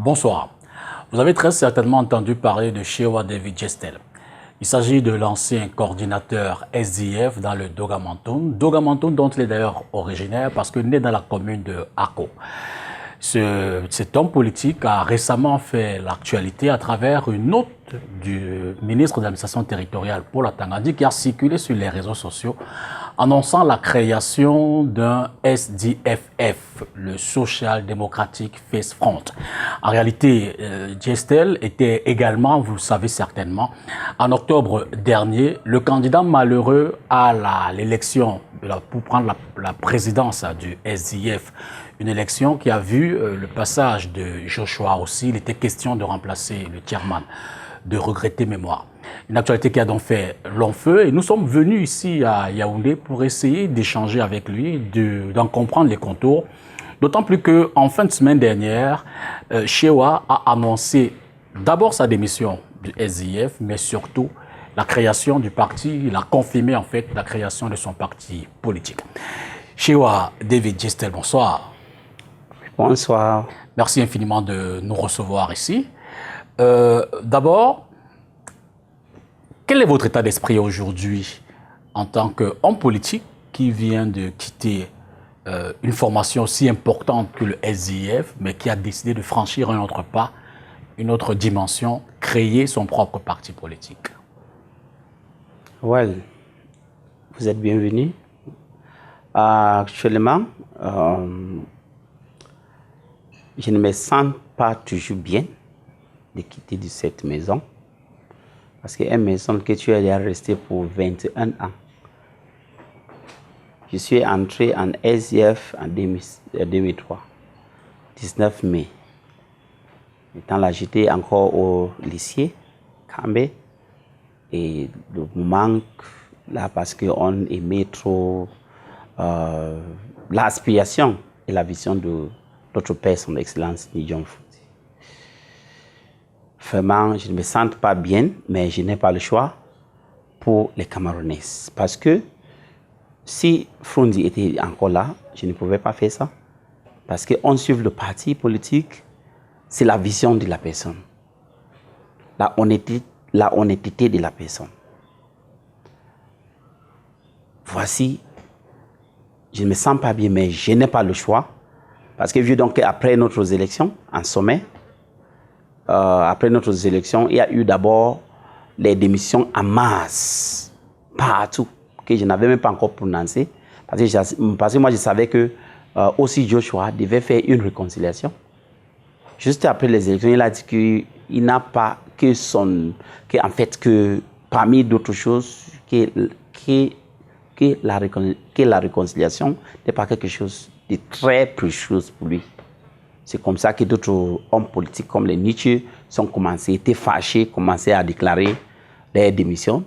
Bonsoir. Vous avez très certainement entendu parler de Shewa David Gestel. Il s'agit de l'ancien coordinateur SDF dans le Dogamantoum. Dogamantoum dont il est d'ailleurs originaire parce que né dans la commune de Ako. Cet homme politique a récemment fait l'actualité à travers une note du ministre de l'administration territoriale Paul Atangadi qui a circulé sur les réseaux sociaux annonçant la création d'un SDFF, le Social Democratic Face Front. En réalité, Gestel était également, vous le savez certainement, en octobre dernier, le candidat malheureux à l'élection pour prendre la présidence du SDF. Une élection qui a vu le passage de Joshua aussi. Il était question de remplacer le chairman, de regretter mémoire. Une actualité qui a donc fait long feu et nous sommes venus ici à Yaoundé pour essayer d'échanger avec lui, d'en comprendre les contours. D'autant plus qu'en fin de semaine dernière, Shewa a annoncé d'abord sa démission du SDF, mais surtout la création du parti. Il a confirmé en fait la création de son parti politique. Shewa David Gestel, bonsoir. Bonsoir. Merci infiniment de nous recevoir ici. D'abord, quel est votre état d'esprit aujourd'hui en tant qu'homme politique qui vient de quitter une formation aussi importante que le SDF, mais qui a décidé de franchir un autre pas, une autre dimension, créer son propre parti politique? Well, vous êtes bienvenue. Actuellement, je ne me sens pas toujours bien de quitter de cette maison. Parce qu'une maison que tu es resté pour 21 ans. Je suis entré en SDF en 2003, 19 mai. Étant là, j'étais encore au lycée, Kambé. Et le manque, là, parce qu'on aimait trop l'aspiration et la vision de notre père, son excellence, Nidjon Fouti. Vraiment, je ne me sens pas bien, mais je n'ai pas le choix pour les Camerounais. Parce que si Frondi était encore là, je ne pouvais pas faire ça. Parce qu'on suit le parti politique, c'est la vision de la personne. La honnêteté de la personne. Voici, je ne me sens pas bien, mais je n'ai pas le choix. Parce que vu donc après notre élection, en sommet, après notre élection, il y a eu d'abord les démissions en masse, partout, que je n'avais même pas encore prononcé. Parce que moi, je savais que aussi Joshua devait faire une réconciliation. Juste après les élections, il a dit qu'il n'a pas en fait, que parmi d'autres choses, que la réconciliation n'est pas quelque chose de très précieux pour lui. C'est comme ça que d'autres hommes politiques comme les Nietzsche étaient fâchés, commençaient à déclarer leur démission.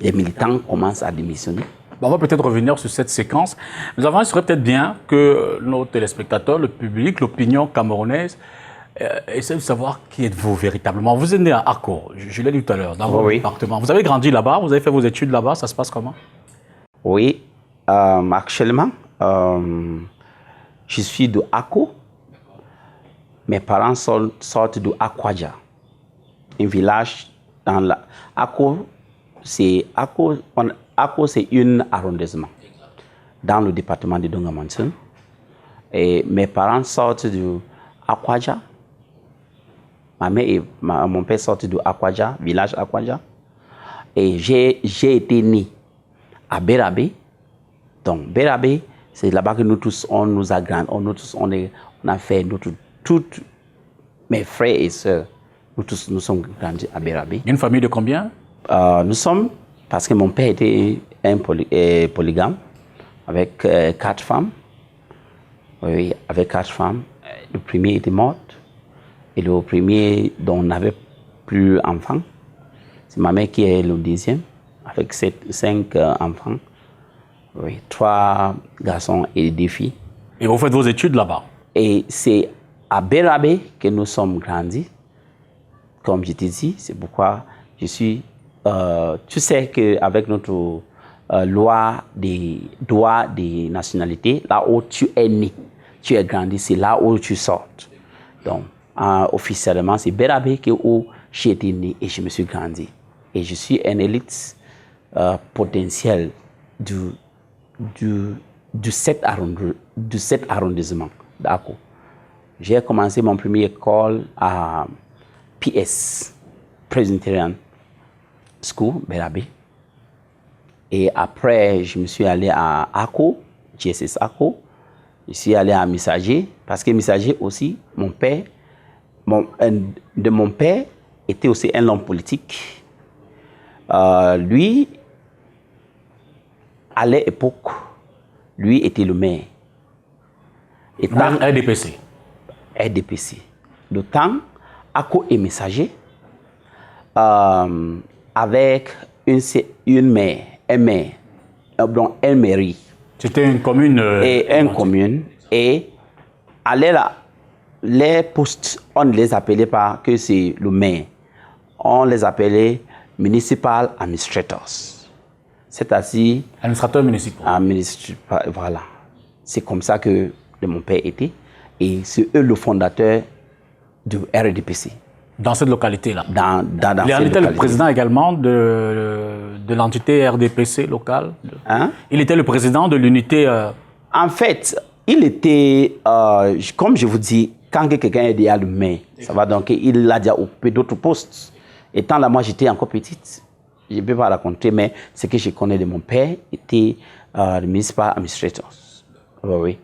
Les militants commencent à démissionner. On va peut-être revenir sur cette séquence. Mais avant, il serait peut-être bien que nos téléspectateurs, le public, l'opinion camerounaise, essaient de savoir qui êtes-vous véritablement. Vous êtes né à Ako, je l'ai dit tout à l'heure, dans votre département. Vous avez grandi là-bas, vous avez fait vos études là-bas, ça se passe comment? Oui, actuellement, je suis de Ako. Mes parents sortent de Akwadja, un village dans la... Ako, c'est un arrondissement dans le département de Dogamantoum. Et mes parents sortent de Akwadja. Ma mère et mon père sortent de Akwadja, village Akwadja. Et j'ai été né à Berabé. Donc, Berabé, c'est là-bas que nous tous, on nous a grandi, on a fait toutes mes frères et sœurs, nous sommes grandis à Berabé. Une famille de combien? Nous sommes, parce que mon père était un polygame, avec 4 femmes. Oui, avec 4 femmes. Le premier était mort, et le premier dont on n'avait plus enfant, c'est ma mère qui est le deuxième, avec 5 enfants. Oui, 3 garçons et 2 filles. Et vous faites vos études là-bas? Et c'est à Berabé que nous sommes grandis, comme je t'ai dit. C'est pourquoi je suis... tu sais qu'avec notre loi des droits des nationalités, là où tu es né, tu es grandi, c'est là où tu sors. Donc, officiellement, c'est Berabé où j'ai été né et je me suis grandi. Et je suis un élite potentiel du 7 arrondissement d'Ako. J'ai commencé mon première école à PS, Presbyterian School, Berabé. Et après, je me suis allé à Ako, GSS Ako. Je suis allé à Messager, parce que Messager aussi, mon père était aussi un homme politique. Lui, à l'époque, lui était le maire. Dans RDPC. RDPC. Le temps, Ako est Messager, avec une mairie. C'était une commune. Et une commune. Et les postes, on ne les appelait pas que c'est le maire. On les appelait municipal administrators. C'est-à-dire. Administrateur municipal. Voilà. C'est comme ça que mon père était. Et c'est eux le fondateur du RDPC. Dans cette localité-là. Il était le président également de l'entité RDPC locale. Hein? Il était le président de l'unité. En fait, il était, comme je vous dis, quand quelqu'un est déjà le maire, ça va donc, il a déjà occupé d'autres postes. Étant là, moi, j'étais encore petite. Je ne peux pas raconter, mais ce que je connais de mon père était le municipal administrateur. Oui.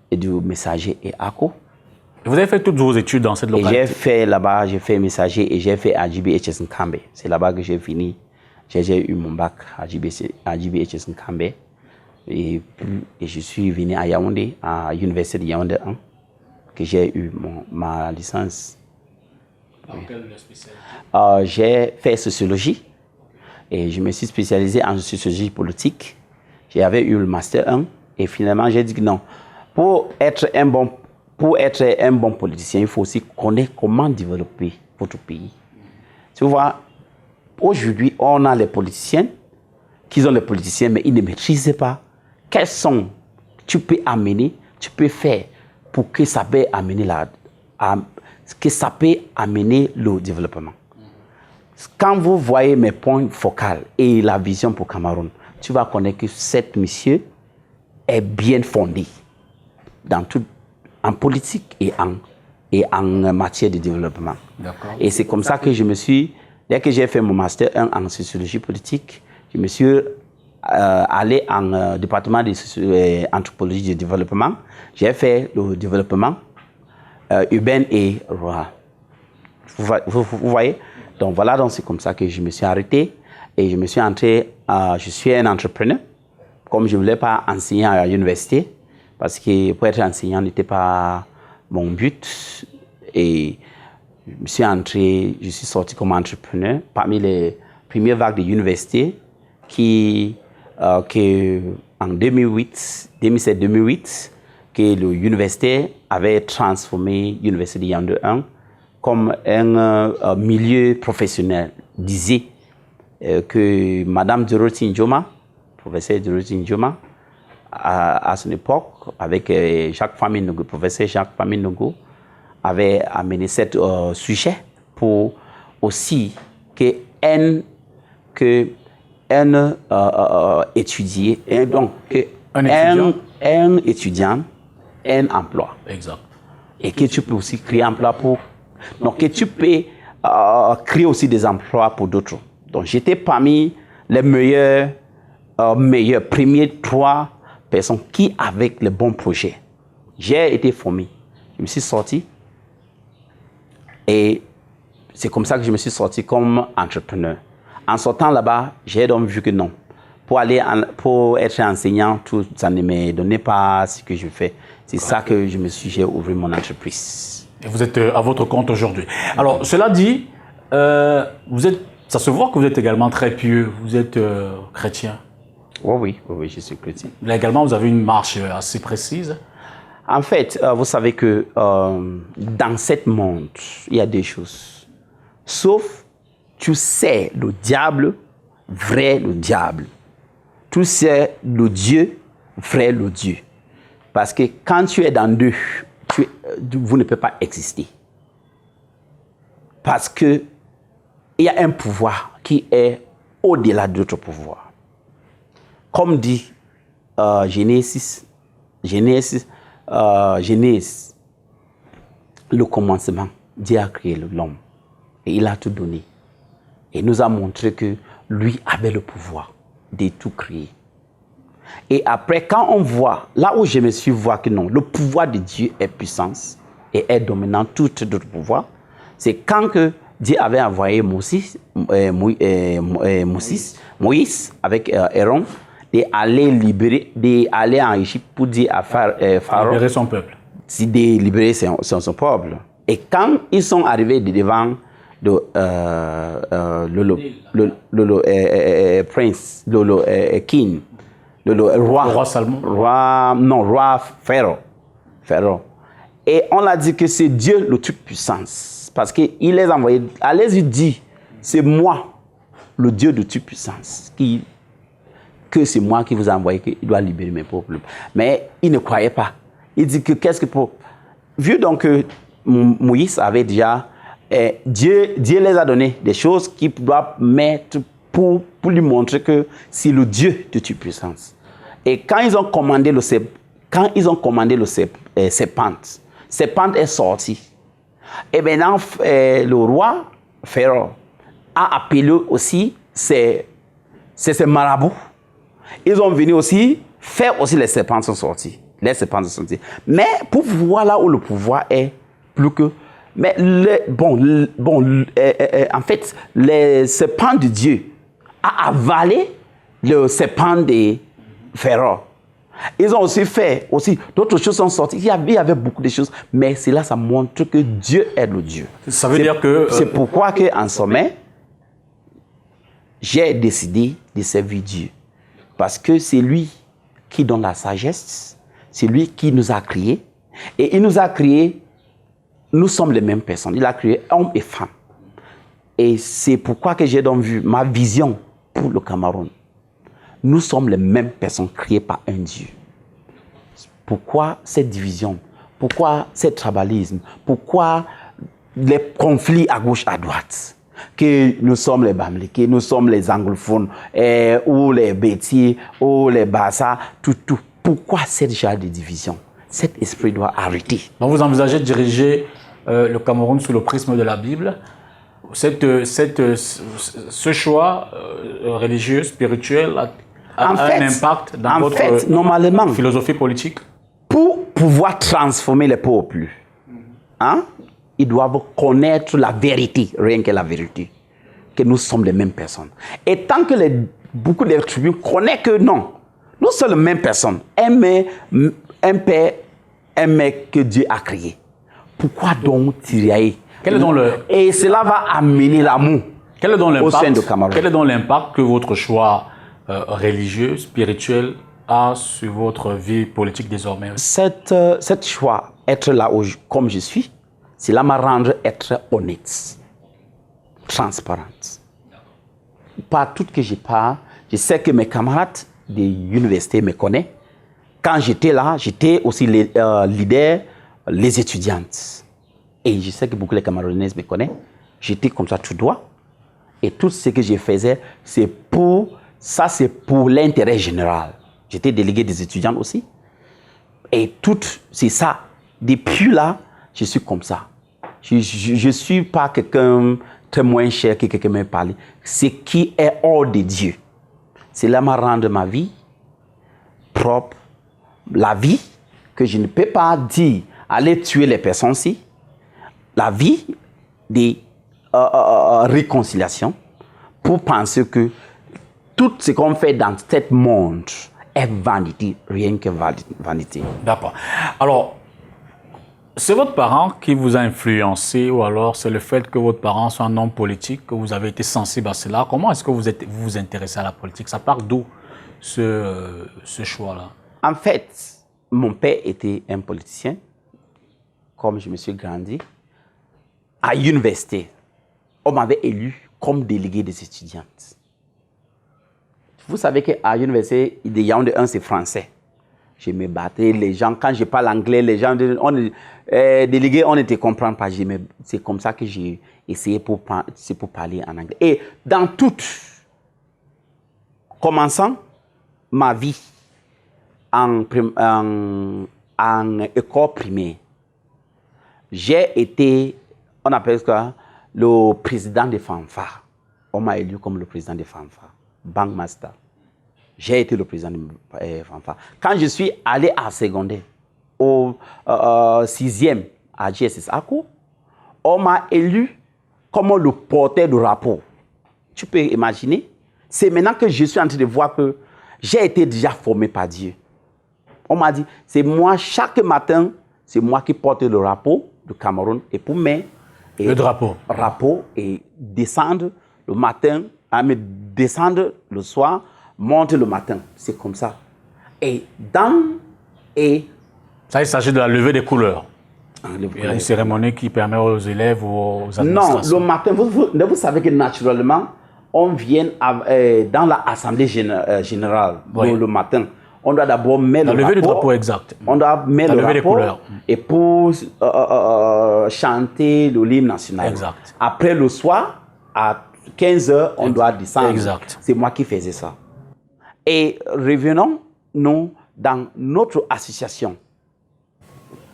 Et du messager et ACO. Vous avez fait toutes vos études dans cette localité? J'ai fait là-bas, j'ai fait messager et j'ai fait à JBHS Nkambe. C'est là-bas que j'ai fini. J'ai eu mon bac à JBHS Nkambe. Et je suis venu à Yaoundé, à l'université de Yaoundé 1, que j'ai eu ma licence. Dans quelle spécialité? J'ai fait sociologie et je me suis spécialisé en sociologie politique. J'avais eu le master 1 et finalement j'ai dit que non. Pour être un bon politicien, il faut aussi connaître comment développer votre pays. Tu vois, aujourd'hui, on a les politiciens, qui ont les politiciens, mais ils ne maîtrisent pas quels sont, tu peux faire pour que ça peut amener le développement. Quand vous voyez mes points focaux et la vision pour Cameroun, tu vas connaître que cette mission est bien fondée en politique et en matière de développement. Et c'est comme ça que dès que j'ai fait mon master 1 en sociologie politique, je me suis allé en département d'anthropologie du développement. J'ai fait le développement urbain et rural. Vous voyez? Donc voilà, donc c'est comme ça que je me suis arrêté et je me suis entré, je suis un entrepreneur. Comme je ne voulais pas enseigner à l'université, parce que pour être enseignant n'était pas mon but. Et je suis sorti comme entrepreneur parmi les premières vagues de l'université qui en 2007-2008, que l'université avait transformé l'université de Yaoundé 1 comme un milieu professionnel. Disait que Madame Dorothy Njoma, professeur Dorothy Njoma, à son époque, avec professeur Jacques Famine Nogo, avait amené ce sujet pour aussi qu'un étudiant ait un emploi. Exact. Et que tu peux aussi créer un emploi donc que tu peux créer aussi des emplois pour d'autres. Donc j'étais parmi les meilleurs premiers 3 personnes qui avec les bons projets. J'ai été formé. Je me suis sorti et c'est comme ça que je me suis sorti comme entrepreneur. En sortant là-bas, j'ai donc vu que non. Pour être enseignant, tout ça ne me donnait pas ce que je fais. C'est ça que j'ai ouvert mon entreprise. Et vous êtes à votre compte aujourd'hui. Alors, cela dit, ça se voit que vous êtes également très pieux. Vous êtes chrétien. Oui, je suis chrétien. Là également, vous avez une marche assez précise. En fait, vous savez que dans ce monde, il y a des choses. Sauf, tu sais le diable, vrai le diable. Tu sais le Dieu, vrai le Dieu. Parce que quand tu es dans deux, vous ne pouvez pas exister. Parce qu'il y a un pouvoir qui est au-delà d'autres pouvoirs. Comme dit Genèse, le commencement, Dieu a créé l'homme et il a tout donné. Et nous a montré que lui avait le pouvoir de tout créer. Et après, quand on voit, là où je me suis vu que non, le pouvoir de Dieu est puissance et est dominant tout d'autres pouvoirs, c'est quand que Dieu avait envoyé Moïse avec Aaron d'aller en Égypte pour dire à Pharaon libérer son peuple. De libérer son peuple. Et quand ils sont arrivés devant le prince, le king, le roi Salomon. Roi Pharaon. Et on a dit que c'est Dieu le Tout-Puissance. Parce qu'il les a envoyés. Allez-y dire, c'est moi, le Dieu de Tout-Puissance, que c'est moi qui vous ai envoyé, qu'il doit libérer mes peuples. Mais il ne croyait pas. Il dit que qu'est-ce que pour... Vu donc que Moïse avait déjà... Dieu les a donné des choses qu'il doit mettre pour lui montrer que c'est le Dieu de Tout-Puissance. Et quand ils ont commandé le serpent est sorti. Et maintenant, le roi Pharaon a appelé aussi ses marabouts. Ils ont venu aussi faire aussi les serpents sont sortis. Les serpents sont sortis. Mais pour voir là où le pouvoir est plus que... Mais en fait, le serpent de Dieu a avalé le serpent de Pharaon. Ils ont aussi fait, d'autres choses sont sorties. Il y avait beaucoup de choses, mais cela, ça montre que Dieu est le Dieu. Ça veut dire que... C'est pourquoi qu'en sommet, j'ai décidé de servir Dieu. Parce que c'est lui qui donne la sagesse, c'est lui qui nous a créés. Et il nous a créés, nous sommes les mêmes personnes. Il a créé hommes et femmes. Et c'est pourquoi que j'ai donc vu ma vision pour le Cameroun. Nous sommes les mêmes personnes créées par un Dieu. Pourquoi cette division? Pourquoi ce tribalisme? Pourquoi les conflits à gauche, à droite? Que nous sommes les Bamilés, que nous sommes les anglophones, ou les Bétiers, ou les Bassa, tout. Pourquoi cette genre de division? Cet esprit doit arrêter. Donc vous envisagez de diriger le Cameroun sous le prisme de la Bible. Ce choix religieux, spirituel a un impact dans votre normalement, philosophie politique? Pour pouvoir transformer les peuples, ils doivent connaître la vérité, rien que la vérité, que nous sommes les mêmes personnes. Et tant que beaucoup de tribus connaissent que non, nous sommes les mêmes personnes, un père, un mec que Dieu a créé. Pourquoi donc tirer? Et cela va amener l'amour au sein de Cameroun. Quel est donc l'impact que votre choix religieux, spirituel a sur votre vie politique désormais? Cette choix, être là où comme je suis, cela m'a rendu être honnête, transparente. Par tout que je parle, je sais que mes camarades de l'université me connaissent. Quand j'étais là, j'étais aussi leader les étudiantes. Et je sais que beaucoup de Camerounaises me connaissent. J'étais comme ça tout droit. Et tout ce que je faisais, c'est pour l'intérêt général. J'étais délégué des étudiants aussi. Et tout, c'est ça. Depuis là, je suis comme ça. Je ne suis pas quelqu'un très moins cher que quelqu'un m'a parlé. Ce qui est hors de Dieu. Cela m'a rendu ma vie propre. La vie que je ne peux pas dire aller tuer les personnes-ci. La vie de réconciliation pour penser que tout ce qu'on fait dans ce monde est vanité, rien que vanité. D'accord. Alors, c'est votre parent qui vous a influencé ou alors c'est le fait que votre parent soit un homme politique, que vous avez été sensible à cela? Comment est-ce que vous vous intéressez à la politique? Ça part d'où ce choix-là? En fait, mon père était un politicien, comme je me suis grandi. À l'université, on m'avait élu comme délégué des étudiantes. Vous savez qu'à l'université de Yaoundé 1, c'est français. Je me battais. Les gens, quand je parle anglais, les gens, délégués, on ne te comprend pas. C'est comme ça que j'ai essayé pour parler en anglais. Et dans commençant ma vie en école primaire, j'ai été, on appelle ça, le président des fanfares. On m'a élu comme le président des fanfares, Bank Master. J'ai été le président des fanfares. Quand je suis allé à secondaire, au 6e à GSS ACO, on m'a élu comme le porteur de rapport. Tu peux imaginer? C'est maintenant que je suis en train de voir que j'ai été déjà formé par Dieu. On m'a dit, c'est moi, chaque matin, c'est moi qui porte le rapport du Cameroun et pour mettre le drapeau et descendre le matin, descendre le soir, monter le matin. C'est comme ça. Et ça, il s'agit de la levée des couleurs. Il y a une cérémonie qui permet aux élèves ou aux administrations. Non, le matin, vous savez que naturellement, on vient dans l'Assemblée générale le matin. On doit d'abord mettre la levée du drapeau, exact. On doit mettre le rapport couleurs. Et pour chanter le hymne national. Exact. Après le soir, à 15h, on doit descendre. Exact. C'est moi qui faisais ça. Et revenons, nous, dans notre association.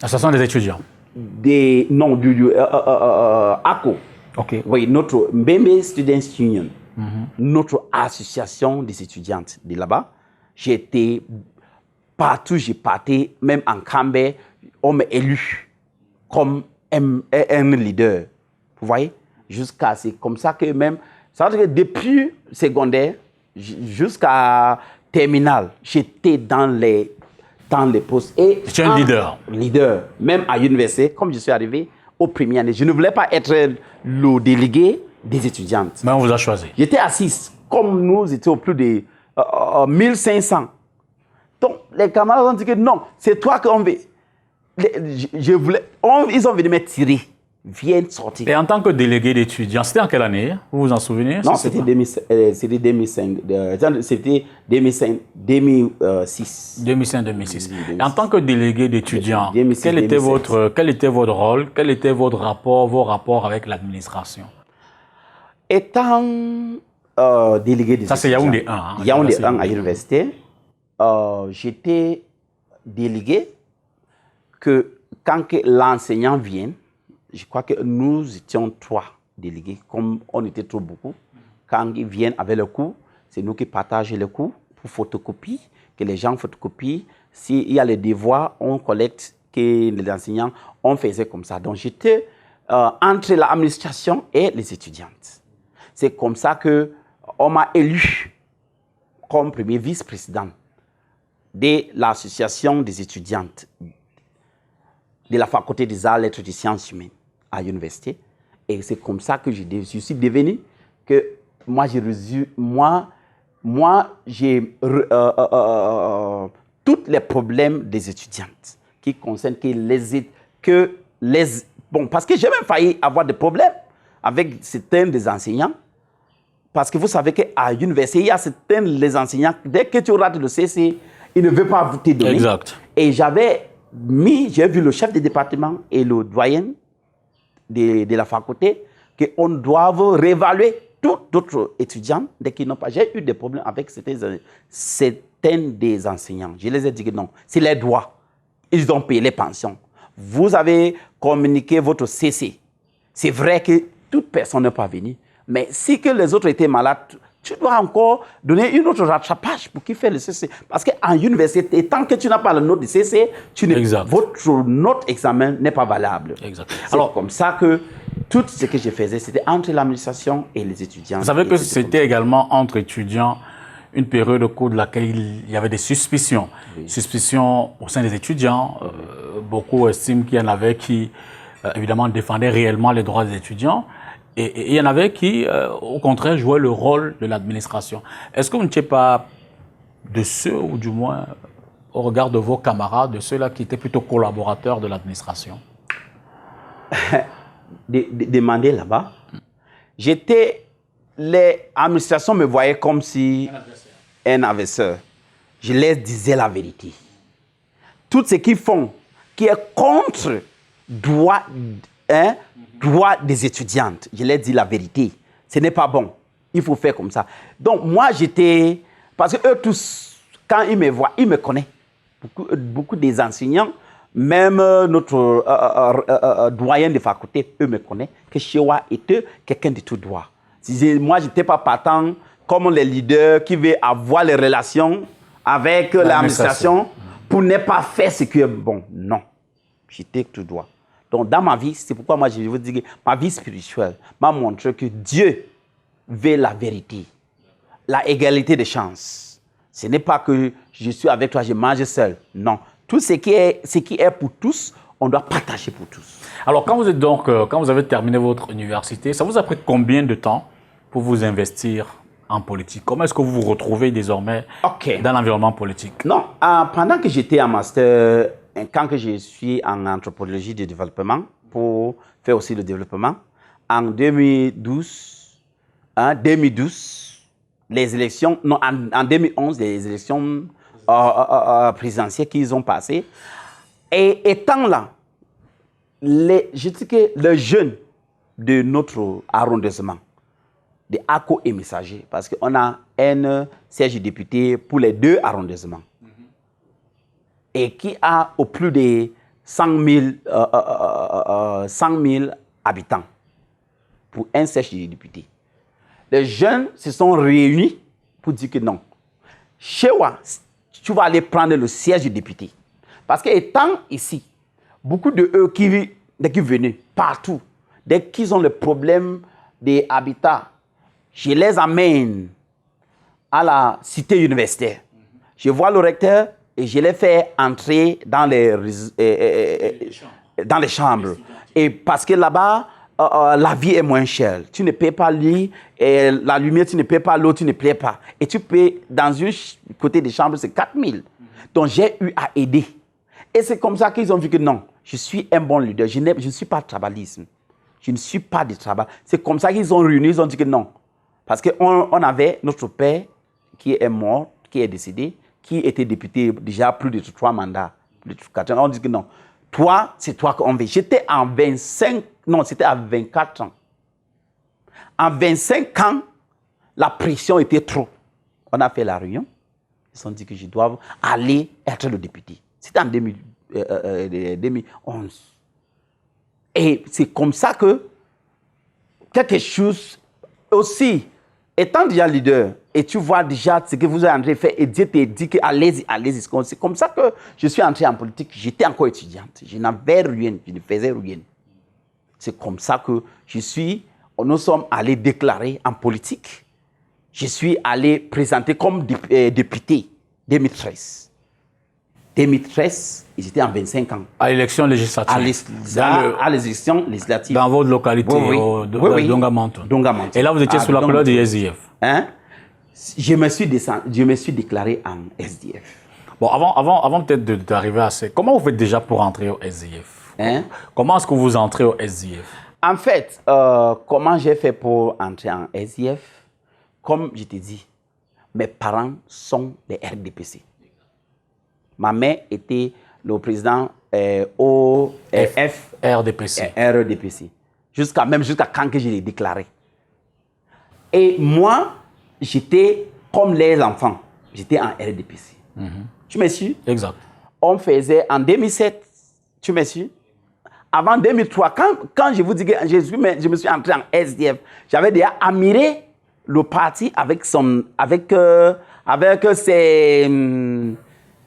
L'association des étudiants. Du ACO. OK. Oui, notre Mbembe Students Union. Notre association des étudiantes de là-bas. J'étais partout, j'ai parti, même en Cambé, on m'a élu comme un leader. Vous voyez? C'est comme ça que même, ça veut dire que depuis secondaire jusqu'à terminale, j'étais dans les postes. Et tu es un leader. Leader. Même à l'université, comme je suis arrivé aux premières années, je ne voulais pas être le délégué des étudiantes. Mais on vous a choisi. J'étais assise, comme nous étions plus de 1500. Donc, les camarades ont dit que non, c'est toi qu'on veut. Ils ont venu me tirer. Viens sortir. Et en tant que délégué d'étudiants, c'était en quelle année? Vous vous en souvenez? Non, c'était 2005. C'était 2006. 2005-2006. Et en tant que délégué d'étudiants, quel était votre rôle? Quel était vos rapports avec l'administration? Étant délégué des étudiants. Ça, c'est Yaoundé 1. Hein, Yaoundé 1 à l'université. J'étais délégué que quand l'enseignant vient, je crois que nous étions 3 délégués, comme on était trop beaucoup. Quand ils viennent avec le cours, c'est nous qui partageons le cours pour photocopie, que les gens photocopient. S'il y a les devoirs, on collecte, que les enseignants, on faisait comme ça. Donc j'étais entre l'administration et les étudiantes. C'est comme ça qu'on m'a élu comme premier vice-président de l'association des étudiantes de la faculté des arts, lettres et des sciences humaines à l'université. Et c'est comme ça que je suis devenu que moi, j'ai tous les problèmes des étudiantes qui concernent bon, parce que j'ai même failli avoir des problèmes avec certains des enseignants. Parce que vous savez qu'à l'université, il y a certains des enseignants, dès que tu rates le CC, ils ne veulent pas te donner. Exact. Et j'ai vu le chef de département et le doyen de la faculté qu'on doit réévaluer tous d'autres étudiants dès qu'ils n'ont pas. J'ai eu des problèmes avec certains des enseignants. Je les ai dit que non, c'est les droits. Ils ont payé les pensions. Vous avez communiqué votre CC. C'est vrai que toute personne n'est pas venue. Mais si que les autres étaient malades, tu dois encore donner une autre rattrapage pour qui fait le CC. Parce qu'en université, tant que tu n'as pas la note de CC, votre note examen n'est pas valable. Exact. Alors, comme ça que tout ce que je faisais, c'était entre l'administration et les étudiants. Vous savez que c'était également entre étudiants une période au cours de laquelle il y avait des suspicions. Oui. Suspicions au sein des étudiants. Beaucoup estiment qu'il y en avait qui, évidemment, défendaient réellement les droits des étudiants. Et il y en avait qui, au contraire, jouaient le rôle de l'administration. Est-ce que vous n'étiez pas de ceux, ou du moins, au regard de vos camarades, de ceux-là qui étaient plutôt collaborateurs de l'administration? Demandez là-bas. L'administration me voyait comme si un adversaire. Je leur disais la vérité. tout ce qu'ils font, qui est contre droit des étudiantes. Je leur dis la vérité. Ce n'est pas bon. Il faut faire comme ça. Donc, moi, j'étais... Parce que eux tous, quand ils me voient, ils me connaissent. Beaucoup des enseignants, même notre doyen de faculté, eux me connaissent, que Shewa était quelqu'un de tout droit. Moi, je n'étais pas partant comme les leaders qui veulent avoir les relations avec l'administration pour ne pas faire ce qui est bon. Non, j'étais tout droit. Donc, dans ma vie, c'est pourquoi moi, je vous dis que ma vie spirituelle m'a montré que Dieu veut la vérité, la égalité des chances. Ce n'est pas que je suis avec toi, je mange seul. Non. Tout ce qui est pour tous, on doit partager pour tous. Alors, quand vous avez terminé votre université, ça vous a pris combien de temps pour vous investir en politique? Comment est-ce que vous vous retrouvez désormais dans l'environnement politique? Non, pendant que j'étais en master, quand que je suis en anthropologie du développement, pour faire aussi le développement, en 2012, les élections, non, en 2011, les élections présidentielles qu'ils ont passées, et étant là, je dis que les jeunes de notre arrondissement, de ACO et Messager, parce qu'on a un siège de député pour les 2 arrondissements, et qui a au plus de 100 000 habitants pour un siège de député. Les jeunes se sont réunis pour dire que non. Shewa, tu vas aller prendre le siège de député. Parce qu'étant ici, beaucoup de eux dès qu'ils venaient, partout, dès qu'ils ont le problème des habitats, je les amène à la cité universitaire. Je vois le recteur et je les fais entrer dans les chambres. Et parce que là-bas, la vie est moins chère. Tu ne payes pas lui, et la lumière, tu ne payes pas l'eau, tu ne payes pas. Et tu payes dans une côté des chambres, c'est 4 000. Donc j'ai eu à aider. Et c'est comme ça qu'ils ont vu que non, je suis un bon leader. Je ne suis pas tribalisme. Je ne suis pas de travail. C'est comme ça qu'ils ont réuni, ils ont dit que non. Parce qu'on avait notre père qui est mort, qui est décédé, qui était député déjà plus de 3 mandats. Plus de 4 ans. On dit que non. Toi, c'est toi qu'on veut. J'étais en 25, non, c'était à 24 ans. En 25 ans, la pression était trop. On a fait la réunion. Ils se sont dit que je dois aller être le député. C'était en 2011. Et c'est comme ça que quelque chose aussi, étant déjà leader, et tu vois déjà ce que vous êtes en train de faire, et Dieu te dit que allez-y, allez-y. C'est comme ça que je suis entré en politique. J'étais encore étudiante. Je n'avais rien, je ne faisais rien. C'est comme ça que nous sommes allés déclarer en politique. Je suis allé présenter comme député 2013. 2013, j'étais en 25 ans. À l'élection législative. À l'élection législative. Dans votre localité, au Dongamanton. Et là, vous étiez sous la couleur du SDF. Hein? Je me suis déclaré en SDF. Bon, avant peut-être d'arriver à ça, comment vous faites déjà pour entrer au SDF? Hein? Comment est-ce que vous entrez au SDF? En fait, comment j'ai fait pour entrer en SDF? Comme je t'ai dit, mes parents sont des RDPC. Ma mère était le président RDPC. Jusqu'à quand que je l'ai déclaré. Et moi, j'étais comme les enfants. J'étais en RDPC. Tu me suis? Exact. On faisait en 2007, tu me suis? Avant 2003, quand je vous dis que je me suis entré en SDF, j'avais déjà admiré le parti avec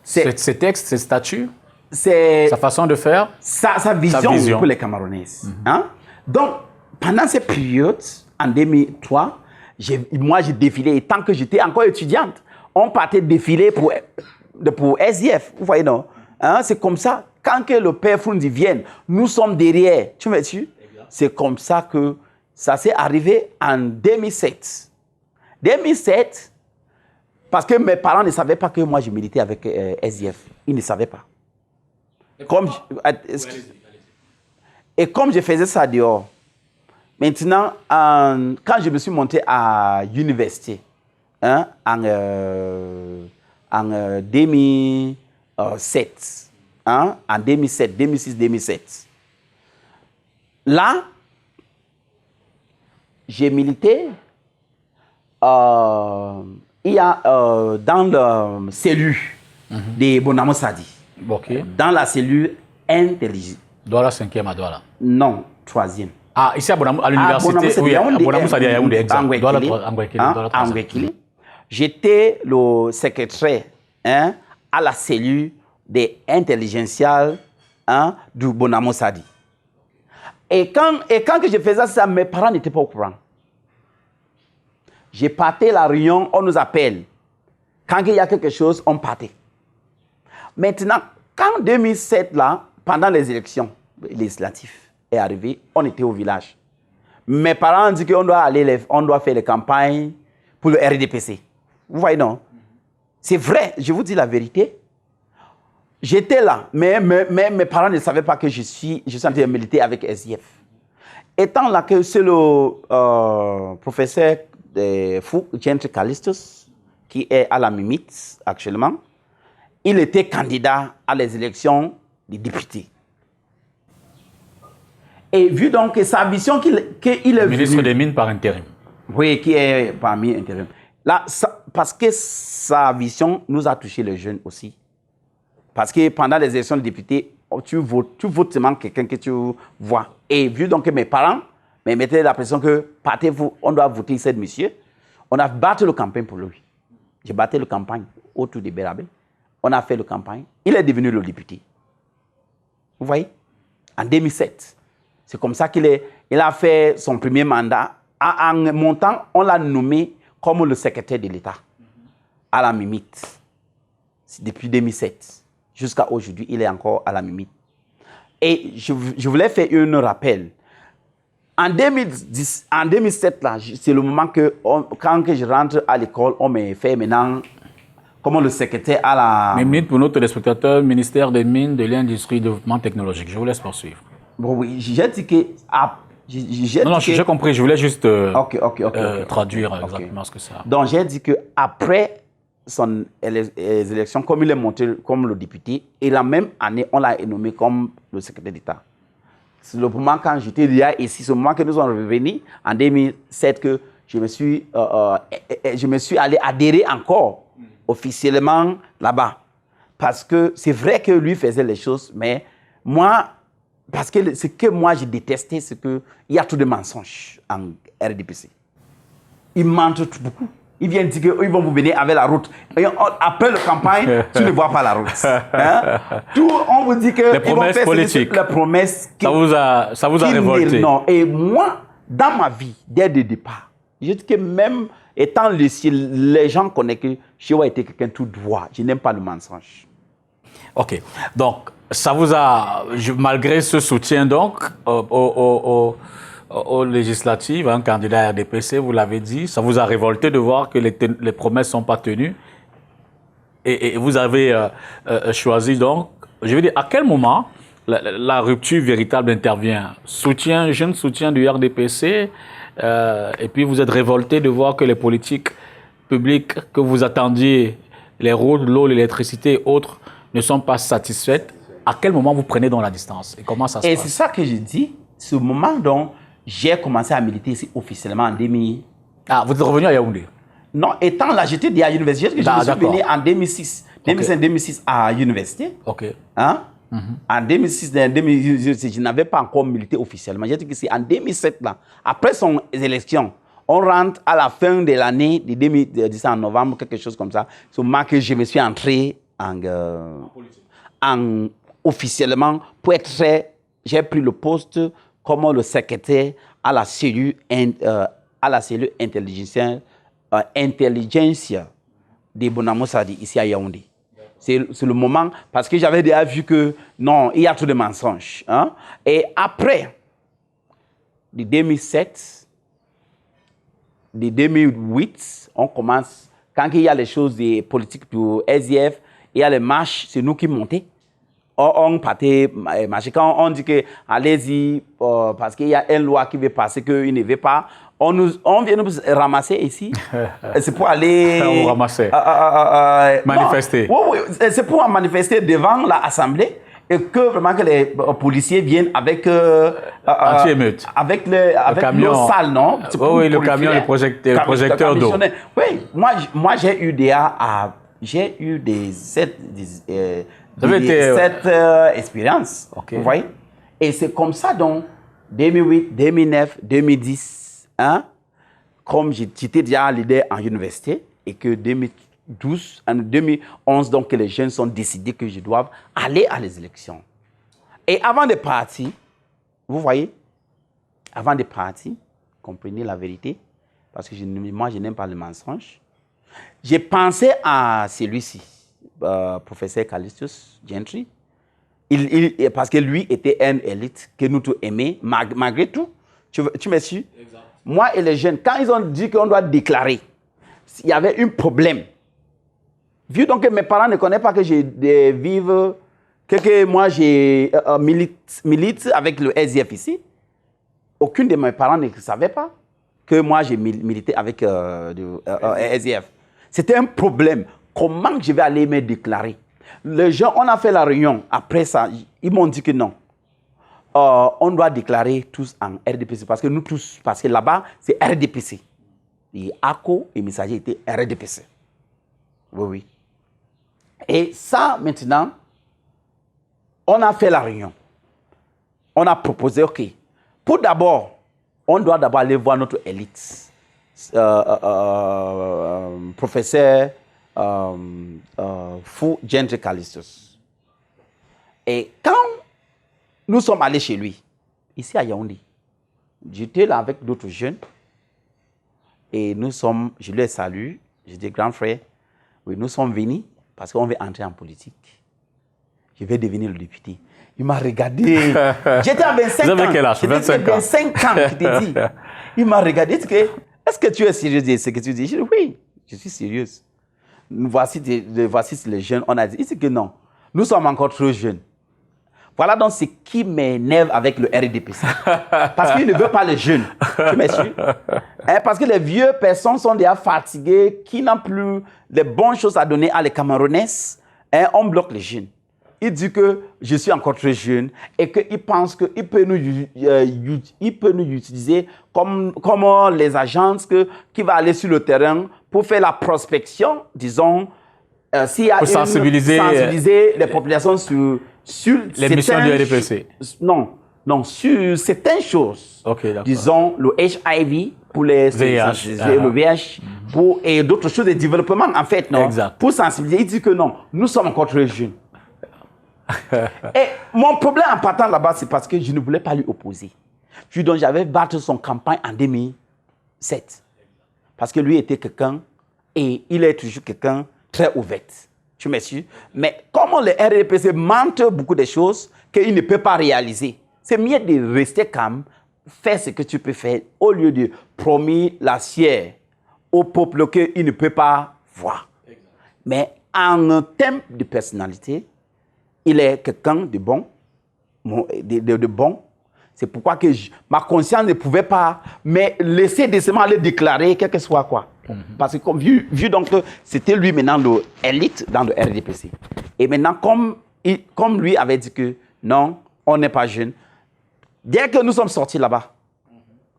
ses textes, ses statuts, sa façon de faire, sa vision pour les Camerounais. Hein? Donc, pendant cette période, en 2003, moi, j'ai défilé. Et tant que j'étais encore étudiante, on partait défiler pour SDF. Vous voyez, non? Hein? C'est comme ça. Quand que le père Frundi vienne, nous sommes derrière. Tu me dis? C'est comme ça que ça s'est arrivé en 2007. 2007, parce que mes parents ne savaient pas que moi, je militais avec SDF. Ils ne savaient pas. Et comme je faisais ça dehors, maintenant, quand je me suis monté à l'université, en 2007, hein, en 2007, 2006, 2007. Là, j'ai milité il y a dans la cellule de Bonamo Sadi. Ok. Dans la cellule intelligente. Douala 5e à Douala. Non, 3e. Ah, ici à l'université, oui, à Bonamo Sadi, à Yaoundé, exact. À Ngwekili. J'étais le secrétaire, hein, à la cellule des intelligentiales, hein, du Bonamo Sadi. Et quand que je faisais ça, mes parents n'étaient pas au courant. J'ai parté la réunion, on nous appelle. Quand il y a quelque chose, on partait. Maintenant, quand 2007, là, pendant les élections législatives est arrivé, on était au village. Mes parents ont dit qu'on doit on doit faire les campagnes pour le RDPC. Vous voyez, non? C'est vrai, je vous dis la vérité. J'étais là, mais mes parents ne savaient pas que je suis en train de militer avec SDF. Étant là que c'est le professeur Fou, Gentry Calistus, qui est à la Mimite actuellement, il était candidat à les élections des députés. Et vu donc sa vision qu'il est ministre des Mines par intérim. Oui, qui est parmi intérim. Là, parce que sa vision nous a touché les jeunes aussi. Parce que pendant les élections de députés, tu votes seulement quelqu'un que tu vois. Et vu donc que mes parents me mettaient la pression que partez-vous, on doit voter ce monsieur, on a battu le campagne pour lui. J'ai battu le campagne autour de Bérabé. On a fait le campagne. Il est devenu le député. Vous voyez? En 2007. C'est comme ça qu'il a fait son premier mandat. En montant, on l'a nommé comme le secrétaire de l'État à la Mimite. Depuis 2007. Jusqu'à aujourd'hui, il est encore à la Mimite. Et je voulais faire un rappel. En 2007, c'est le moment que quand je rentre à l'école, on me fait maintenant comme le secrétaire à la... Mimite, pour nos téléspectateurs, ministère des Mines, de l'Industrie et du Développement Technologique. Je vous laisse poursuivre. Bon, oui, j'ai dit que... Non, j'ai compris, je voulais juste traduire okay. exactement ce que ça... Donc, j'ai dit qu'après les élections, comme il est monté comme le député, et la même année, on l'a nommé comme le secrétaire d'État. C'est le moment quand j'étais là ici, ce moment que nous sommes revenus, en 2007, que je me suis allé adhérer encore officiellement là-bas. Parce que c'est vrai que lui faisait les choses, mais moi, parce que ce que moi j'ai détesté, c'est qu'il y a trop de mensonges en RDPC. Ils mentent beaucoup. Ils viennent dire qu'ils vont vous venir avec la route. Et après la campagne, tu ne vois pas la route. Hein? Tout, on vous dit que... Les promesses politiques. Les promesses... Ça vous a révolté. Non. Et moi, dans ma vie, dès le départ, je dis que même étant les gens connaissent que Chewa était quelqu'un tout droit. Je n'aime pas le mensonge. OK. Donc, ça vous a... Malgré ce soutien, donc, aux législatives, un candidat RDPC, vous l'avez dit, ça vous a révolté de voir que les promesses ne sont pas tenues. Et vous avez choisi donc, je veux dire, à quel moment la rupture véritable intervient? Jeune soutien du RDPC, et puis vous êtes révolté de voir que les politiques publiques que vous attendiez, les routes, l'eau, l'électricité et autres, ne sont pas satisfaites. À quel moment vous prenez donc la distance? Et comment ça se passe? Et c'est ça que je dis, ce moment dont j'ai commencé à militer ici officiellement en 2000. Ah, vous êtes revenu à Yaoundé? Non, étant là, j'étais à l'université, je me suis venu en 2006. 2005-2006 à l'université. OK. Hein? En 2006, je n'avais pas encore milité officiellement. J'ai dit que c'est en 2007, là, après son élection, on rentre à la fin de l'année de 2010, en novembre, quelque chose comme ça. C'est au moment que je me suis entré officiellement pour être très... J'ai pris le poste comme le secrétaire à la cellule intelligentsia de Bonamo Sadi, ici à Yaoundé. C'est le moment, parce que j'avais déjà vu que non, il y a trop de mensonges. Hein? Et après, de 2007, de 2008, on commence, quand il y a les choses des politiques pour SDF, il y a les marches, c'est nous qui montons. On partait marcher. Quand on dit que allez-y, parce qu'il y a une loi qui veut passer, qu'il ne veut pas, on vient nous ramasser ici. C'est pour aller... Vous ramasser. Manifester. Oui, c'est pour manifester devant l'Assemblée. et que vraiment que les policiers viennent avec anti-émeute. avec l'eau sale, non? Oui, le camion, le projecteur d'eau. Oui, moi j'ai eu cette expérience. Okay. Vous voyez? Et c'est comme ça, donc, 2008, 2009, 2010, hein, comme j'étais déjà leader en université, et que 2012, en 2011, donc, que les jeunes sont décidés que je dois aller à les élections. Et avant de partir, vous voyez, avant de partir, comprenez la vérité, parce que moi, je n'aime pas le mensonge. J'ai pensé à celui-ci, professeur Callistus Gentry, parce que lui était un élite que nous tous aimons, malgré tout. Tu me suis? Exact. Moi et les jeunes, quand ils ont dit qu'on doit déclarer, il y avait un problème. Vu donc que mes parents ne connaissent pas que je vive, que moi j'ai milite avec le SDF ici, aucun de mes parents ne savait pas que moi j'ai milité avec le SDF. C'était un problème. Comment je vais aller me déclarer? Les gens, on a fait la réunion. Après ça, ils m'ont dit que non. On doit déclarer tous en RDPC. Parce que nous tous, parce que là-bas, c'est RDPC. Et ACO et Messager étaient RDPC. Oui, oui. Et ça, maintenant, on a fait la réunion. On a proposé, OK. Pour d'abord, on doit d'abord aller voir notre élite. Professeur Fou Gentry Callistus. Et quand nous sommes allés chez lui, ici à Yaoundé, j'étais là avec d'autres jeunes et je les salue, je dis grand frère, oui, nous sommes venus parce qu'on veut entrer en politique. Je vais devenir le député. Il m'a regardé. J'étais à 25 ans. Vous avez quel âge? 25 ans. 25 ans, je t'ai dit. Il m'a regardé. Est-ce que tu es sérieuse de ce que tu dis? Je dis oui, je suis sérieuse. Voici les jeunes. On a dit que non. Nous sommes encore trop jeunes. Voilà donc ce qui m'énerve avec le RDPC. Parce qu'il ne veut pas les jeunes. Tu me suis? Parce que les vieux personnes sont déjà fatiguées, qui n'ont plus les bonnes choses à donner à les Camerounais. On bloque les jeunes. Il dit que je suis encore très jeune et qu'il pense qu'il peut nous utiliser comme les agences qui vont aller sur le terrain pour faire la prospection, disons, s'il y a sensibiliser les populations sur les missions du RDPC. Non, sur certaines choses. Okay, disons, le HIV pour les VIH, le VIH et d'autres choses de développement, en fait, non? Exact. Pour sensibiliser, il dit que non, nous sommes encore très jeunes. Et mon problème en partant là-bas, c'est parce que je ne voulais pas lui opposer. Donc j'avais battu son campagne en 2007. Parce que lui était quelqu'un, et il est toujours quelqu'un très ouvert. Tu me suis? Mais comment le RDPC mente beaucoup de choses qu'il ne peut pas réaliser, c'est mieux de rester calme, faire ce que tu peux faire, au lieu de promettre la chair au peuple qu'il ne peut pas voir. Exact. Mais en termes de personnalité, il est quelqu'un de bon, de bon. C'est pourquoi que ma conscience ne pouvait pas me laisser décemment aller déclarer quel que soit quoi. Parce que comme, vu donc que c'était lui maintenant l'élite dans le RDPC. Et maintenant, comme lui avait dit que non, on n'est pas jeune, dès que nous sommes sortis là-bas,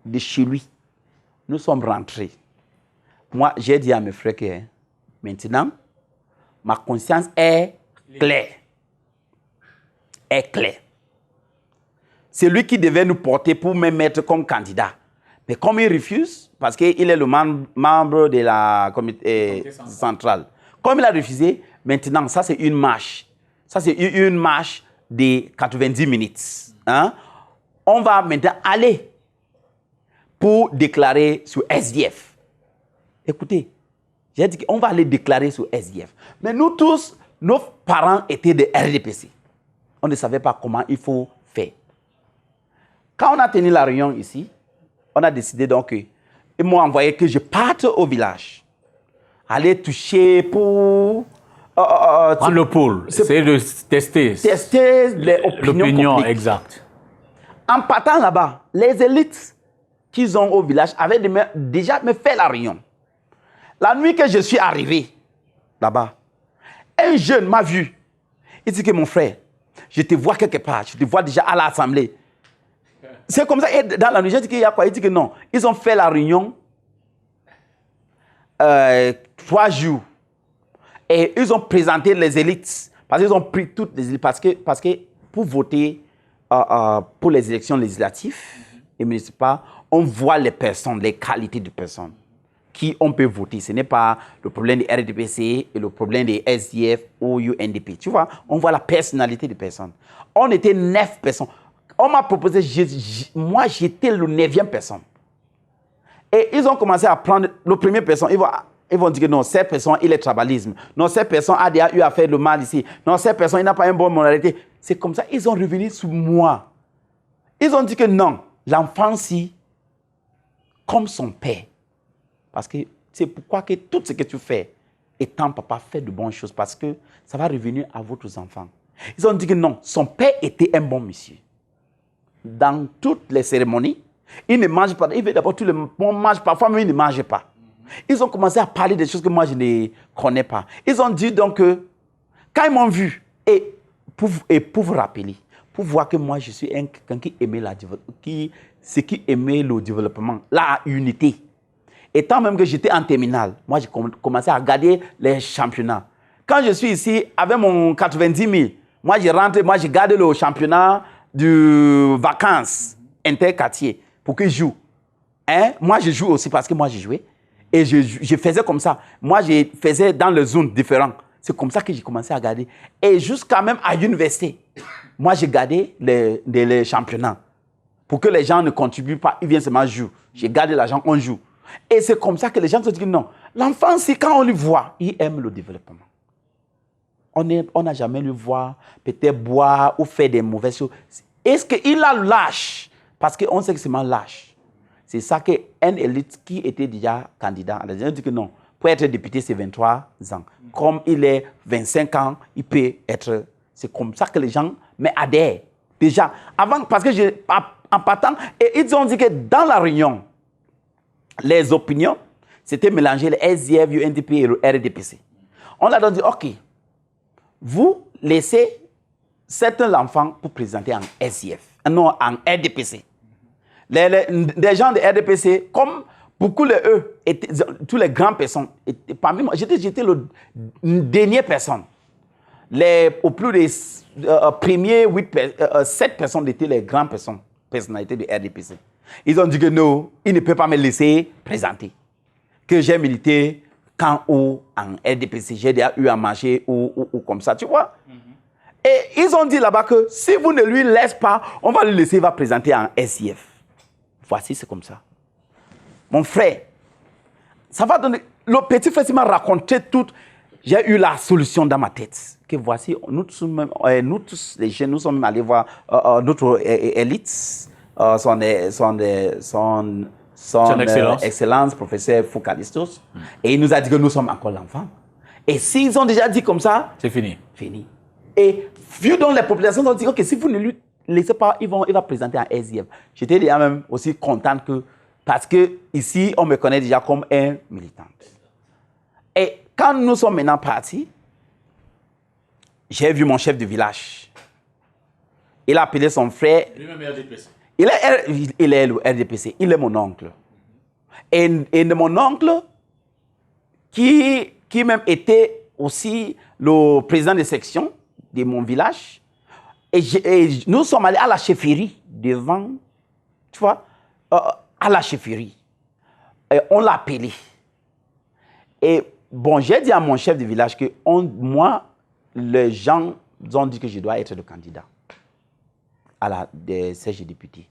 de chez lui, nous sommes rentrés. Moi, j'ai dit à mes frères que maintenant, ma conscience est claire. Est clair. C'est lui qui devait nous porter pour me mettre comme candidat. Mais comme il refuse, parce qu'il est le membre de la comité centrale, comme il a refusé, maintenant, ça c'est une marche. Ça c'est une marche de 90 minutes. Hein? On va maintenant aller pour déclarer sur SDF. Écoutez, j'ai dit qu'on va aller déclarer sur SDF. Mais nous tous, nos parents étaient de RDPC. On ne savait pas comment il faut faire. Quand on a tenu la réunion ici, on a décidé donc qu'ils m'ont envoyé que je parte au village. Aller toucher pour... prendre le pôle, essayer de tester. Tester l'opinion exacte. En partant là-bas, les élites qu'ils ont au village avaient déjà fait la réunion. La nuit que je suis arrivé là-bas, un jeune m'a vu. Il dit que mon frère, Je te vois quelque part. Je te vois déjà à l'Assemblée. C'est comme ça. Et dans la réunion, il y a quoi? Il dit que non. Ils ont fait la réunion 3 jours. Et ils ont présenté les élites. Parce qu'ils ont pris toutes les élites. Parce que pour voter pour les élections législatives et municipales, on voit les personnes, les qualités de personnes qui on peut voter. Ce n'est pas le problème des RDPC et le problème des SDF ou UNDP. Tu vois, on voit la personnalité des personnes. On était 9 personnes. On m'a proposé, moi j'étais le 9e personne. Et ils ont commencé à prendre le premier personne. Ils vont dire que non, cette personne, il est tribalisme. Non, cette personne a déjà eu à faire le mal ici. Non, cette personne, il n'a pas une bonne moralité. C'est comme ça, ils ont revenu sur moi. Ils ont dit que non, l'enfant-ci, comme son père. Parce que c'est pourquoi que tout ce que tu fais, étant papa, fait de bonnes choses. Parce que ça va revenir à votre enfants. Ils ont dit que non, son père était un bon monsieur. Dans toutes les cérémonies, il ne mange pas. Il veut d'abord tout le monde mange, parfois même il ne mange pas. Ils ont commencé à parler des choses que moi je ne connais pas. Ils ont dit donc que quand ils m'ont vu, et pour vous rappeler, pour voir que moi je suis quelqu'un qui aimait qui aimait le développement, la unité. Et tant même que j'étais en terminale, moi j'ai commencé à regarder les championnats. Quand je suis ici avec mon 90 000, moi je rentre, moi je garde le championnat de vacances interquartier pour que je joue. Hein? Moi je joue aussi parce que moi j'ai joué. Et je faisais comme ça. Moi, je faisais dans les zones différentes. C'est comme ça que j'ai commencé à garder. Et jusqu'à même à l'université, moi, j'ai gardé les championnats. Pour que les gens ne contribuent pas, ils viennent seulement jouer. J'ai gardé l'argent, on joue. Et c'est comme ça que les gens se disent non. L'enfant, c'est quand on le voit, il aime le développement. On n'a jamais le voir peut-être boire ou faire des mauvaises choses. Est-ce qu'il a lâche? Parce qu'on sait que c'est mal lâche. C'est ça qu'un élite qui était déjà candidat, on a dit que non, pour être député, c'est 23 ans. Comme il est 25 ans, il peut être... C'est comme ça que les gens adhèrent. Déjà, avant, parce que en partant, et ils ont dit que dans la réunion, les opinions, c'était mélanger le SDF, UNDP et le RDPC. On a donc dit, OK, vous laissez certains enfants pour présenter en SDF, non, en RDPC. Les gens de RDPC, comme beaucoup de eux, tous les grandes personnes, parmi moi, j'étais le dernier personne. Au plus des premiers 7 personnes étaient les grandes personnalités de RDPC. Ils ont dit que non, ils ne peuvent pas me laisser présenter. Que j'ai milité quand ou en RDPC, j'ai déjà eu à manger ou comme ça, tu vois. Et ils ont dit là-bas que si vous ne lui laissez pas, on va le laisser, il va présenter en SIF. Voici, c'est comme ça. Mon frère, ça va donner... Le petit frère m'a raconté tout. J'ai eu la solution dans ma tête. Que voici, nous tous les jeunes, nous sommes allés voir notre élite, son excellence, professeur Foucalistos. Et il nous a dit que nous sommes encore l'enfant. Et s'ils ont déjà dit comme ça... C'est fini. Fini. Et vu donc les populations ont dit, OK, si vous ne lui laissez pas, il va présenter un SDF. J'étais déjà même aussi contente que, parce que ici, on me connaît déjà comme un militant. Et quand nous sommes maintenant partis, j'ai vu mon chef de village. Il a appelé son frère. Lui-même est RDPC. Il est le RDPC. Il est mon oncle. Et mon oncle, qui même était aussi le président de section de mon village, et nous sommes allés à la chefferie devant, tu vois, à la chefferie. Et on l'a appelé. Et bon, j'ai dit à mon chef de village que moi, les gens ont dit que je dois être le candidat à la siège de député.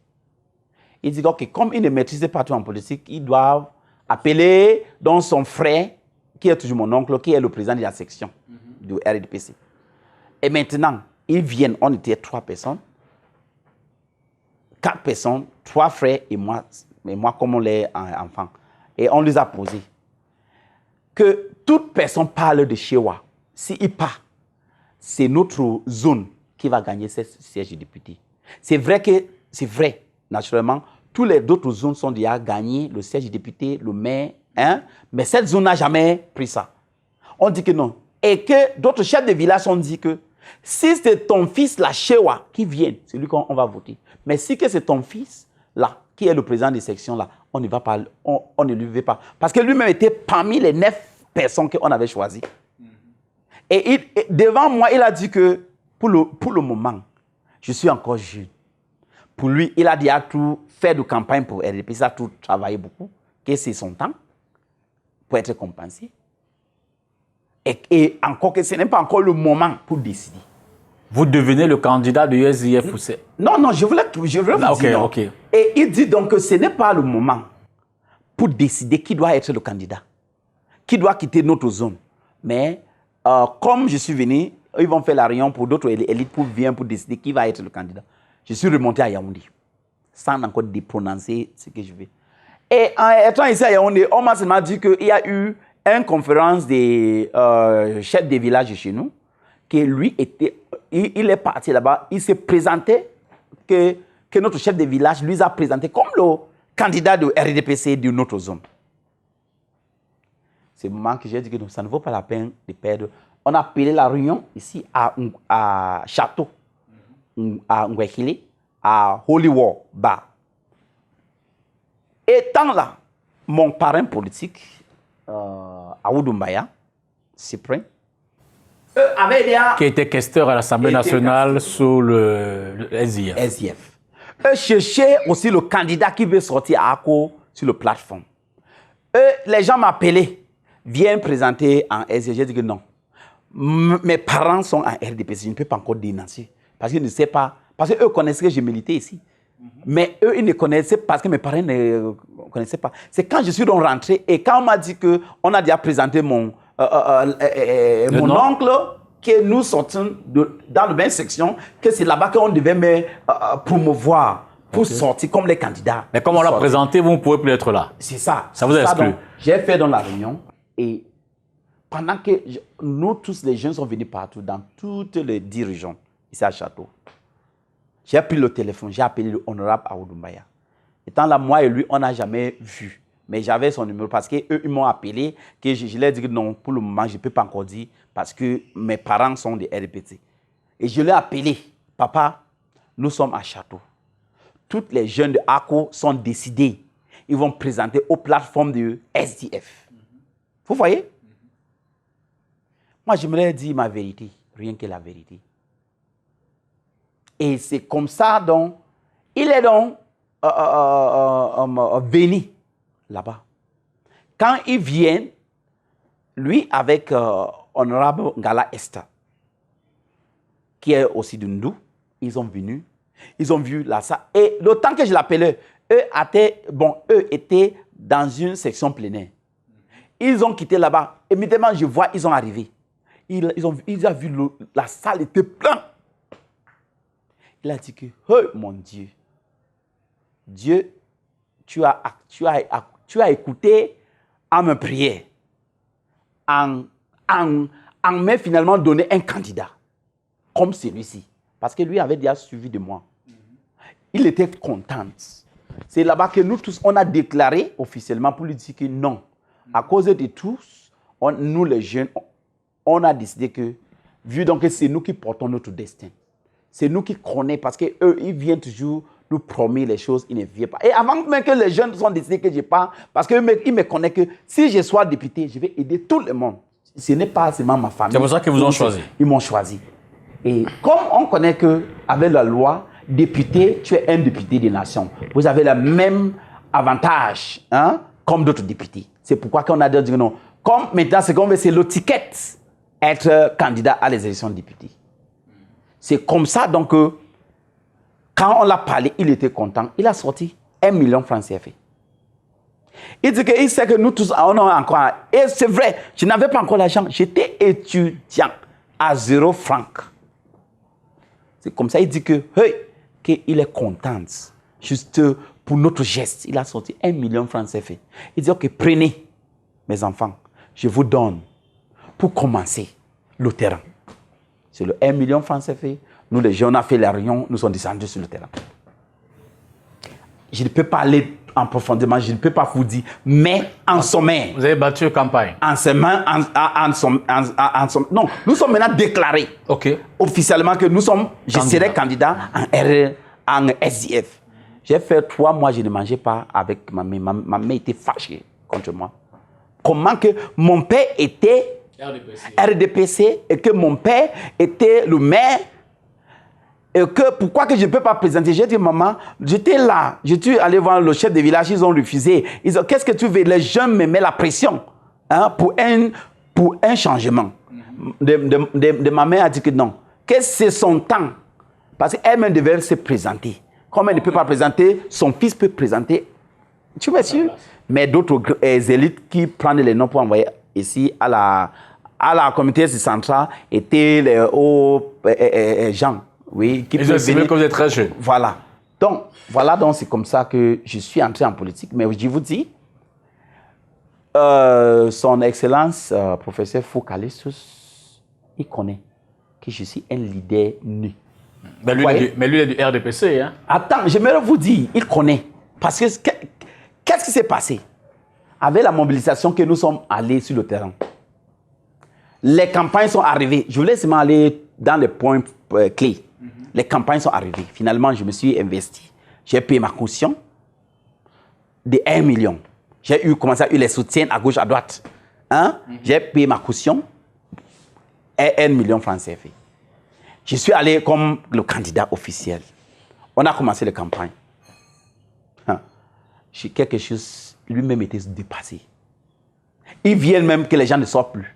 Il dit que comme il ne maîtrisait pas tout en politique, ils doivent appeler donc son frère, qui est toujours mon oncle, qui est le président de la section du RDPC. Et maintenant, ils viennent, on était 3 personnes, 4 personnes, 3 frères et moi comme on est enfant. Et on les a posé que toute personne parle de Chewa. S'il part, c'est notre zone qui va gagner ce siège de député. C'est vrai, naturellement, tous les autres zones sont déjà gagnées, le siège de député, le maire, hein, mais cette zone n'a jamais pris ça. On dit que non. Et que d'autres chefs de village ont dit que Si c'est ton fils, la Shewa, qui vient, c'est lui qu'on va voter. Mais si que c'est ton fils, là, qui est le président des sections, là, on ne va pas, on ne lui veut pas. Parce que lui-même était parmi les 9 personnes qu'on avait choisies. Et devant moi, il a dit que pour le moment, je suis encore jeune. Pour lui, il a déjà tout fait de campagne pour RDP, il a tout travaillé beaucoup, que c'est son temps pour être compensé. Et encore que ce n'est pas encore le moment pour décider. Vous devenez le candidat du SDF ou c'est... Non, je voulais vous dire non. Okay. Et il dit donc que ce n'est pas le moment pour décider qui doit être le candidat, qui doit quitter notre zone. Mais comme je suis venu, ils vont faire la réunion pour d'autres élites pour venir pour décider qui va être le candidat. Je suis remonté à Yaoundé, sans encore prononcer ce que je veux. Et en étant ici à Yaoundé, on m'a seulement dit qu'il y a eu une conférence des chefs des villages chez nous, que lui était, il est parti là-bas, il s'est présenté, que notre chef de village lui a présenté comme le candidat de RDPC de notre zone. C'est le moment que j'ai dit que ça ne vaut pas la peine de perdre. On a appelé la réunion ici à Château, à Ngwekile, à Holy War Bar. Et tant là, mon parrain politique, Aoudou Mbaya, Cyprien, qui était questeur à l'Assemblée nationale sous le SDF. SDF. Eux cherchaient aussi le candidat qui veut sortir à Ako sur la plateforme. Les gens m'appelaient, viens présenter en SDF. J'ai dit que non. Mes parents sont en RDPC, je ne peux pas encore dénoncer. Parce qu'ils ne savent pas, parce qu'eux connaissaient que j'ai milité ici. Mais eux, ils ne connaissaient pas, parce que mes parents ne connaissaient pas. C'est quand je suis donc rentré et quand on m'a dit qu'on a déjà présenté mon oncle, que nous sortons dans la même section, que c'est là-bas qu'on devait me promouvoir pour sortir comme les candidats. Mais comme on l'a présenté, vous ne pouvez plus être là. C'est ça. Ça vous a exclu. J'ai fait dans la réunion et pendant que nous tous les jeunes sont venus partout, dans toutes les 10 régions, ici à Château, j'ai pris le téléphone, j'ai appelé l'honorable Aoudou Mbaya. Étant là, moi et lui, on n'a jamais vu. Mais j'avais son numéro parce qu'eux, ils m'ont appelé, que je leur ai dit que non, pour le moment, je ne peux pas encore dire parce que mes parents sont des RDPC. Et je l'ai appelé, papa, nous sommes à Château. Toutes les jeunes de ACO sont décidés. Ils vont présenter aux plateformes de SDF. Vous voyez? Moi, je me l'ai dit ma vérité, rien que la vérité. Et c'est comme ça, donc, il est donc venu là-bas. Quand ils viennent, lui avec honorable Ngala Esther, qui est aussi de Ndou, ils sont venus, ils ont vu là ça. Et le temps que je l'appelais, eux étaient dans une section pleinaire. Ils ont quitté là-bas. Immédiatement, je vois, ils ont arrivé. Ils ont vu la salle était pleine. Il a dit que, oh mon Dieu, Dieu, tu as écouté à ma prière en m'ayant finalement donné un candidat comme celui-ci. Parce que lui avait déjà suivi de moi. Il était content. C'est là-bas que nous tous, on a déclaré officiellement pour lui dire que non. À cause de tous, nous les jeunes, on a décidé que, vu donc que c'est nous qui portons notre destin. C'est nous qui connaissons parce qu'eux, ils viennent toujours nous promettre les choses, ils ne viennent pas. Et avant même que les jeunes soient décidés que je pars, parce qu'ils me connaissent que si je sois député, je vais aider tout le monde. Ce n'est pas seulement ma famille. C'est pour ça qu'ils vous ont choisi. Ils m'ont choisi. Et comme on connaît qu'avec la loi, député, tu es un député des nations. Vous avez le même avantage comme d'autres députés. C'est pourquoi on a dit non. Comme maintenant, ce qu'on veut, c'est le ticket être candidat à les élections de députés. C'est comme ça, donc, quand on l'a parlé, il était content. Il a sorti 1 million de francs CFA. Il dit qu'il sait que nous tous, on a encore. Et c'est vrai, je n'avais pas encore l'argent. J'étais étudiant à 0 francs. C'est comme ça, il dit que, hey, qu'il est content. Juste pour notre geste, il a sorti 1 million de francs CFA. Il dit, ok, prenez, mes enfants, je vous donne pour commencer le terrain. C'est le 1 million de francs CFA. Nous, les jeunes, on a fait la réunion, nous sommes descendus sur le terrain. Je ne peux pas aller en profondément, je ne peux pas vous dire, mais en sommet. Vous avez battu campagne. En sommet, non, nous sommes maintenant déclarés officiellement que nous sommes, je serai candidat en SDF. J'ai fait 3 mois, je ne mangeais pas avec ma mère. Ma mère était fâchée contre moi. Comment que mon père était RDPC et que mon père était le maire et que pourquoi que je ne peux pas présenter. J'ai dit, maman, j'étais là, je suis allé voir le chef de village, ils ont refusé. Ils ont, qu'est-ce que tu veux? Les jeunes me mettent la pression pour un changement. De ma mère a dit que non, que c'est son temps. Parce qu'elle-même devait se présenter. Comme elle ne peut pas présenter, son fils peut présenter. Tu vois, sûr? Mais d'autres élites qui prennent les noms pour envoyer ici à la communauté centrale étaient les hauts gens. Oui, qui ils estimaient que vous êtes très jeune. Voilà. Donc, c'est comme ça que je suis entré en politique. Mais je vous dis, son Excellence, professeur Foucault-Lissus, il connaît que je suis un leader nu. Mais lui, il est du RDPC. Hein? Attends, j'aimerais vous dire, il connaît. Parce que, qu'est-ce qui s'est passé? Avec la mobilisation que nous sommes allés sur le terrain, les campagnes sont arrivées. Je voulais seulement aller dans les points clés. Les campagnes sont arrivées. Finalement, je me suis investi. J'ai payé ma caution de 1 million. J'ai commencé à eu les soutiens à gauche, à droite. J'ai payé ma caution et 1 million francs CFA. Je suis allé comme le candidat officiel. On a commencé les campagnes. Quelque chose, lui-même était dépassé. Ils viennent même que les gens ne sortent plus.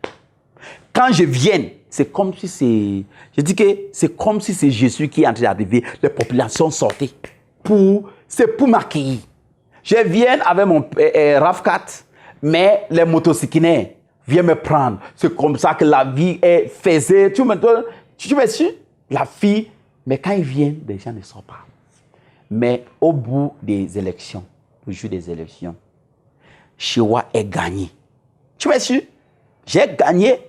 Quand je viens, c'est comme si c'est... Je dis que c'est comme si c'est Jésus qui est en train d'arriver. Les populations sortaient. C'est pour m'accueillir. Je viens avec mon RAV4, mais les motocyclistes viennent me prendre. C'est comme ça que la vie est faisée. Tu me suis? La fille, mais quand ils viennent, les gens ne sortent pas. Mais au bout des élections, au jour des élections, Chewa est gagné. Tu me suis? J'ai gagné.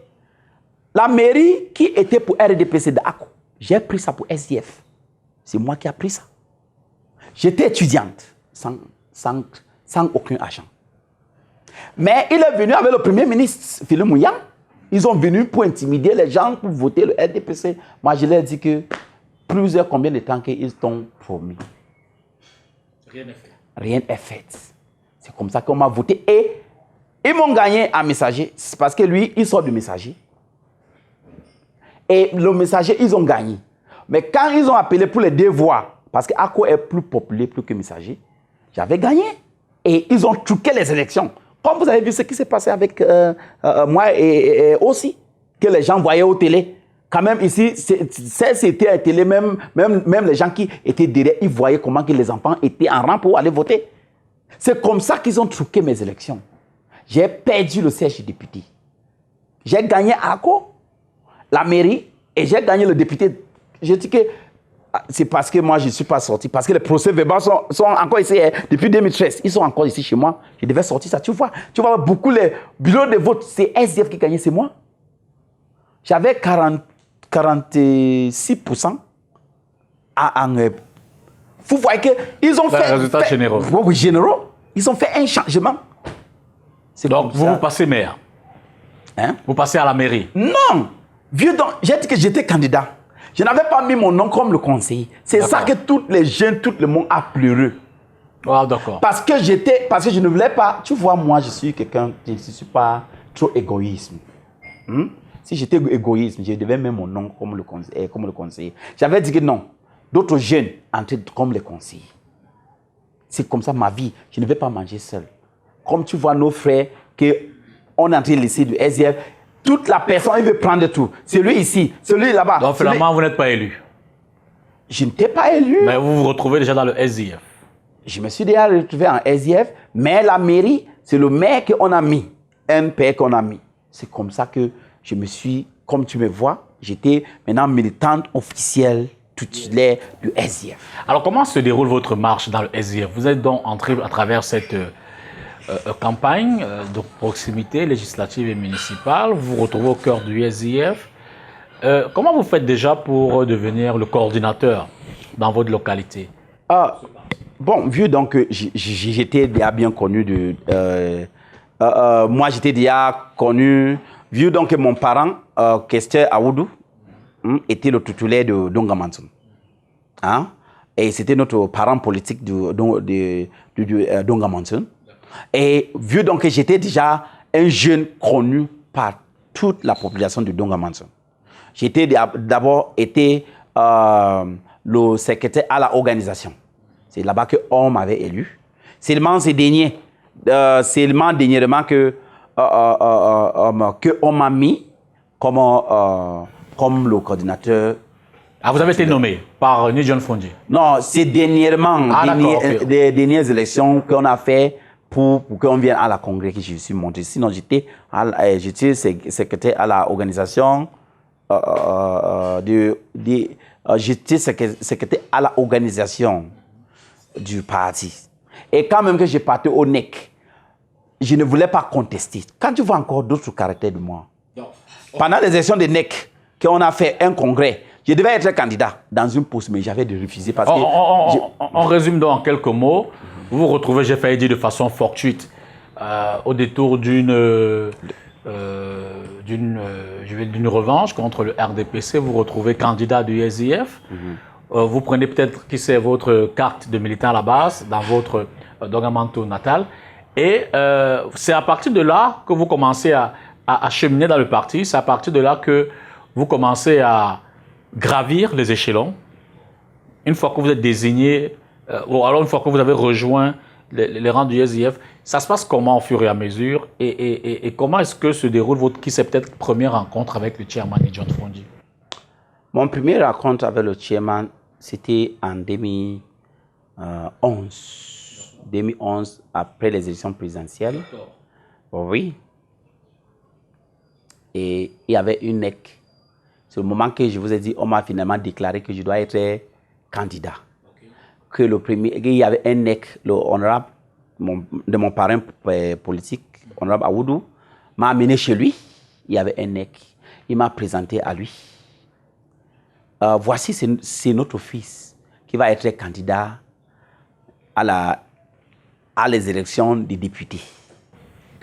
La mairie qui était pour RDPC d'Ako, j'ai pris ça pour SDF. C'est moi qui ai pris ça. J'étais étudiante, sans aucun argent. Mais il est venu avec le premier ministre, Philippe Mouyan. Ils sont venus pour intimider les gens pour voter le RDPC. Moi, je leur ai dit que combien de temps qu'ils t'ont promis. Rien n'est fait. Rien n'est fait. C'est comme ça qu'on m'a voté. Et ils m'ont gagné en messager. C'est parce que lui, il sort du messager. Et le messager, ils ont gagné. Mais quand ils ont appelé pour les 2 voix, parce qu'Ako est plus populaire plus que messager, j'avais gagné. Et ils ont truqué les élections. Comme vous avez vu ce qui s'est passé avec moi et aussi, que les gens voyaient aux télé. Quand même ici, c'était à la télé, même les gens qui étaient derrière, ils voyaient comment que les enfants étaient en rang pour aller voter. C'est comme ça qu'ils ont truqué mes élections. J'ai perdu le siège de député. J'ai gagné Ako, la mairie, et j'ai gagné le député. Je dis que c'est parce que moi, je ne suis pas sorti. Parce que les procès verbaux sont encore ici. Depuis 2013, ils sont encore ici chez moi. Je devais sortir ça. Tu vois beaucoup les bureaux de vote, c'est SDF qui gagnait, c'est moi. J'avais 46% vous voyez qu'ils ont fait... Résultats généraux. Oui, généraux. Ils ont fait un changement. Donc, vous passez maire. Vous passez à la mairie. Non. Vieux, j'ai dit que j'étais candidat. Je n'avais pas mis mon nom comme le conseiller. C'est ça que tous les jeunes, tout le monde a pleuré. Ah, d'accord. Parce que je ne voulais pas... Tu vois, moi, je suis quelqu'un... Je ne suis pas trop égoïste. Si j'étais égoïste, je devais mettre mon nom comme le conseiller. J'avais dit que non. D'autres jeunes entraient comme les conseillers. C'est comme ça ma vie. Je ne vais pas manger seul. Comme tu vois nos frères, qu'on est entré de lycée du SDF, toute la personne, il veut prendre tout. Celui ici, celui là-bas. Donc finalement, vous n'êtes pas élu. Je n'étais pas élu. Mais vous vous retrouvez déjà dans le SDF. Je me suis déjà retrouvé en SDF, mais la mairie, c'est le maire qu'on a mis. Un père qu'on a mis. C'est comme ça que je me suis, comme tu me vois, j'étais maintenant militante officielle titulaire du SDF. Alors comment se déroule votre marche dans le SDF? Vous êtes donc entré à travers cette campagne de proximité législative et municipale. Vous vous retrouvez au cœur du SDF. Comment vous faites déjà pour devenir le coordinateur dans votre localité? Bon, vu donc que j'étais déjà bien connu de... moi, j'étais déjà connu, vu donc que mon parent, Kester Aoudou, était le titulaire de Dongamanton. Hein? Et c'était notre parent politique de Dongamanton. Et vu donc que j'étais déjà un jeune connu par toute la population de Dongamanton. J'étais d'abord été le secrétaire à l'organisation. C'est là-bas qu'on m'avait élu. Seulement dernièrement que on m'a mis comme le coordinateur. Ah, vous avez été nommé par Ni John Fondi? Non, c'est dernièrement, les dernières élections qu'on a fait pour qu'on vienne à la congrès que je suis monté. Sinon, j'étais secrétaire à l'organisation. J'étais secrétaire à l'organisation du parti. Et quand même que j'ai parti au NEC, je ne voulais pas contester. Quand tu vois encore d'autres caractères de moi, pendant les élections de NEC, qu'on a fait un congrès, je devais être candidat dans une poste, mais j'avais refusé parce que... On résume donc en quelques mots. Vous vous retrouvez, j'ai failli dire de façon fortuite, au détour d'une revanche contre le RDPC. Vous vous retrouvez candidat du SDF. Vous prenez peut-être, qui sait, votre carte de militant à la base dans votre Dongamanto natal. Et c'est à partir de là que vous commencez à cheminer dans le parti. C'est à partir de là que vous commencez à gravir les échelons. Une fois que vous êtes désigné, ou alors une fois que vous avez rejoint les rangs du SDF, ça se passe comment au fur et à mesure et comment est-ce que se déroule votre, qui c'est peut-être première rencontre avec le chairman John Fondi? Mon premier rencontre avec le chairman, c'était en 2011. 2011, après les élections présidentielles. Oui. Et il y avait une NEC. C'est le moment que je vous ai dit, on m'a finalement déclaré que je dois être candidat. Que le premier, il y avait un NEC, le honorable de mon parrain politique, honorable Aoudou, m'a amené chez lui. Il y avait un NEC. Il m'a présenté à lui. Voici, c'est notre fils qui va être candidat à les élections des députés.